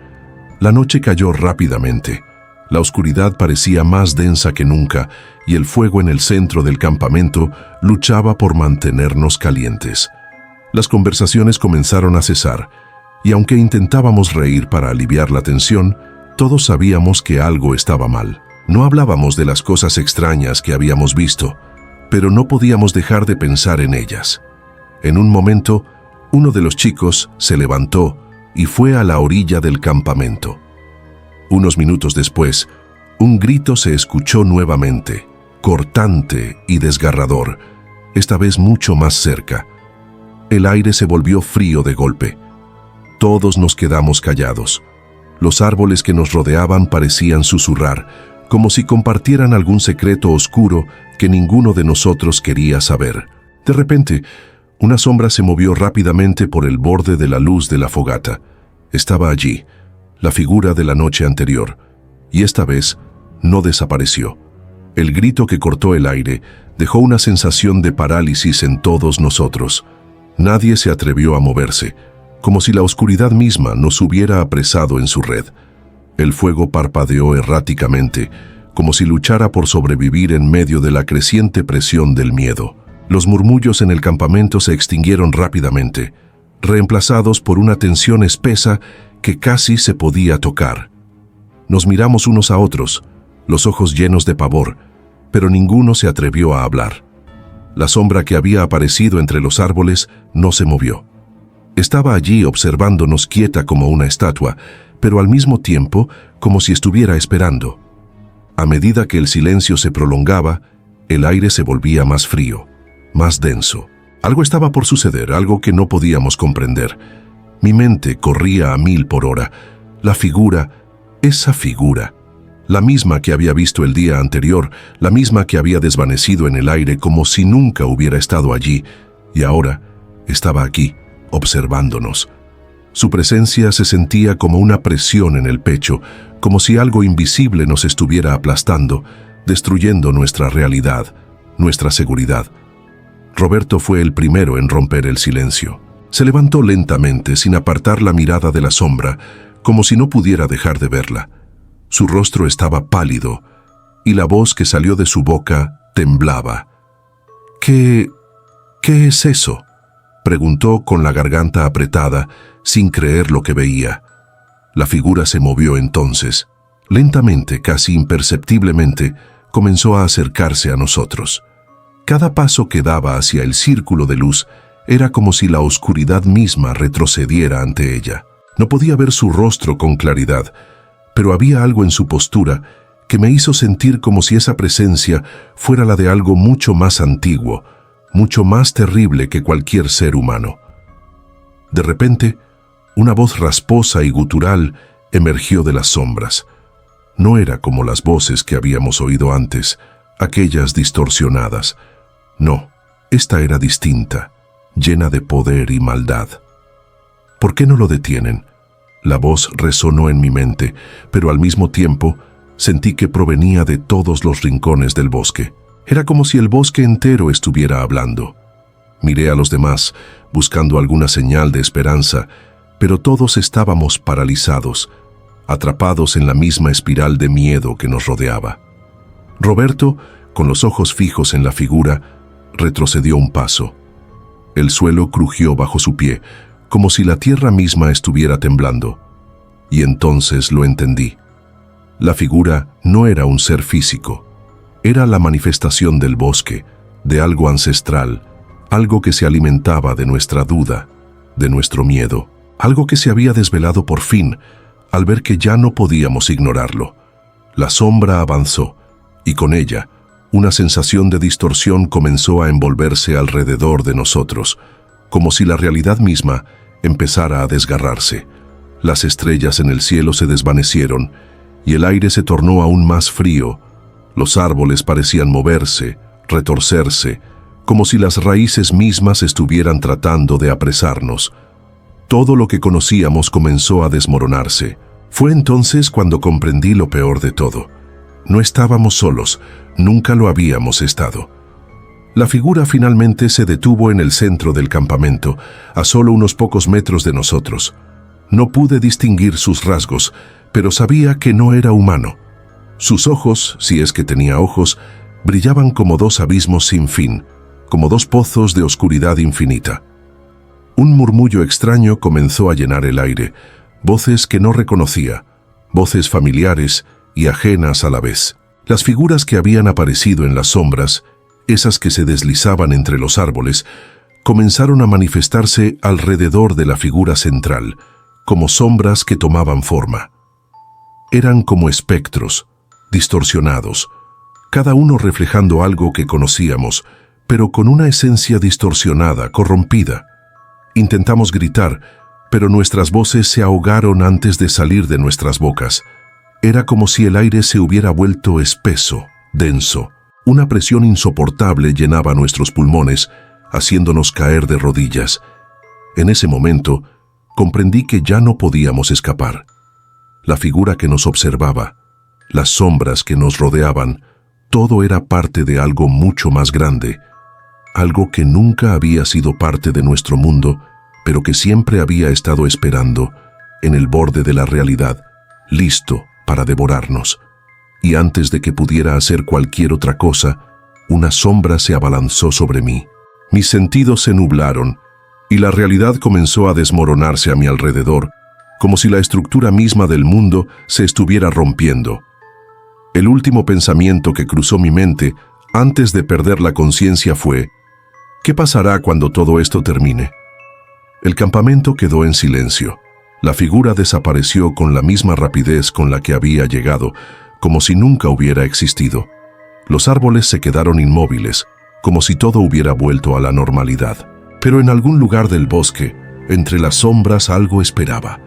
La noche cayó rápidamente. La oscuridad parecía más densa que nunca y el fuego en el centro del campamento luchaba por mantenernos calientes. Las conversaciones comenzaron a cesar y aunque intentábamos reír para aliviar la tensión, todos sabíamos que algo estaba mal. No hablábamos de las cosas extrañas que habíamos visto, pero no podíamos dejar de pensar en ellas. En un momento, uno de los chicos se levantó y fue a la orilla del campamento. Unos minutos después, un grito se escuchó nuevamente, cortante y desgarrador, esta vez mucho más cerca. El aire se volvió frío de golpe. Todos nos quedamos callados. Los árboles que nos rodeaban parecían susurrar, como si compartieran algún secreto oscuro que ninguno de nosotros quería saber. De repente, una sombra se movió rápidamente por el borde de la luz de la fogata. Estaba allí, la figura de la noche anterior, y esta vez no desapareció. El grito que cortó el aire dejó una sensación de parálisis en todos nosotros. Nadie se atrevió a moverse, como si la oscuridad misma nos hubiera apresado en su red. El fuego parpadeó erráticamente, como si luchara por sobrevivir en medio de la creciente presión del miedo. Los murmullos en el campamento se extinguieron rápidamente, reemplazados por una tensión espesa que casi se podía tocar. Nos miramos unos a otros, los ojos llenos de pavor, pero ninguno se atrevió a hablar. La sombra que había aparecido entre los árboles no se movió. Estaba allí observándonos quieta como una estatua, pero al mismo tiempo como si estuviera esperando. A medida que el silencio se prolongaba, el aire se volvía más frío, más denso. Algo estaba por suceder, algo que no podíamos comprender. Mi mente corría a 1000 por hora. La figura, esa figura, la misma que había visto el día anterior, la misma que había desvanecido en el aire como si nunca hubiera estado allí, y ahora estaba aquí, observándonos. Su presencia se sentía como una presión en el pecho, como si algo invisible nos estuviera aplastando, destruyendo nuestra realidad, nuestra seguridad. Roberto fue el primero en romper el silencio. Se levantó lentamente, sin apartar la mirada de la sombra, como si no pudiera dejar de verla. Su rostro estaba pálido, y la voz que salió de su boca temblaba. ¿Qué es eso?, preguntó con la garganta apretada, sin creer lo que veía. La figura se movió entonces. Lentamente, casi imperceptiblemente, comenzó a acercarse a nosotros. Cada paso que daba hacia el círculo de luz era como si la oscuridad misma retrocediera ante ella. No podía ver su rostro con claridad, pero había algo en su postura que me hizo sentir como si esa presencia fuera la de algo mucho más antiguo, mucho más terrible que cualquier ser humano. De repente, una voz rasposa y gutural emergió de las sombras. No era como las voces que habíamos oído antes, aquellas distorsionadas. No, esta era distinta, llena de poder y maldad. ¿Por qué no lo detienen? La voz resonó en mi mente, pero al mismo tiempo sentí que provenía de todos los rincones del bosque. Era como si el bosque entero estuviera hablando. Miré a los demás, buscando alguna señal de esperanza, pero todos estábamos paralizados, atrapados en la misma espiral de miedo que nos rodeaba. Roberto, con los ojos fijos en la figura, retrocedió un paso. El suelo crujió bajo su pie, como si la tierra misma estuviera temblando. Y entonces lo entendí. La figura no era un ser físico. Era la manifestación del bosque, de algo ancestral, algo que se alimentaba de nuestra duda, de nuestro miedo, algo que se había desvelado por fin, al ver que ya no podíamos ignorarlo. La sombra avanzó, y con ella, una sensación de distorsión comenzó a envolverse alrededor de nosotros, como si la realidad misma empezara a desgarrarse. Las estrellas en el cielo se desvanecieron, y el aire se tornó aún más frío. Los árboles parecían moverse, retorcerse, como si las raíces mismas estuvieran tratando de apresarnos. Todo lo que conocíamos comenzó a desmoronarse. Fue entonces cuando comprendí lo peor de todo. No estábamos solos, nunca lo habíamos estado. La figura finalmente se detuvo en el centro del campamento, a solo unos pocos metros de nosotros. No pude distinguir sus rasgos, pero sabía que no era humano. Sus ojos, si es que tenía ojos, brillaban como dos abismos sin fin, como dos pozos de oscuridad infinita. Un murmullo extraño comenzó a llenar el aire, voces que no reconocía, voces familiares y ajenas a la vez. Las figuras que habían aparecido en las sombras, esas que se deslizaban entre los árboles, comenzaron a manifestarse alrededor de la figura central, como sombras que tomaban forma. Eran como espectros, distorsionados, cada uno reflejando algo que conocíamos, pero con una esencia distorsionada, corrompida. Intentamos gritar, pero nuestras voces se ahogaron antes de salir de nuestras bocas. Era como si el aire se hubiera vuelto espeso, denso. Una presión insoportable llenaba nuestros pulmones, haciéndonos caer de rodillas. En ese momento, comprendí que ya no podíamos escapar. La figura que nos observaba, las sombras que nos rodeaban, todo era parte de algo mucho más grande, algo que nunca había sido parte de nuestro mundo, pero que siempre había estado esperando, en el borde de la realidad, listo para devorarnos. Y antes de que pudiera hacer cualquier otra cosa, una sombra se abalanzó sobre mí. Mis sentidos se nublaron, y la realidad comenzó a desmoronarse a mi alrededor, como si la estructura misma del mundo se estuviera rompiendo. El último pensamiento que cruzó mi mente, antes de perder la conciencia, fue: ¿qué pasará cuando todo esto termine? El campamento quedó en silencio. La figura desapareció con la misma rapidez con la que había llegado, como si nunca hubiera existido. Los árboles se quedaron inmóviles, como si todo hubiera vuelto a la normalidad. Pero en algún lugar del bosque, entre las sombras, algo esperaba.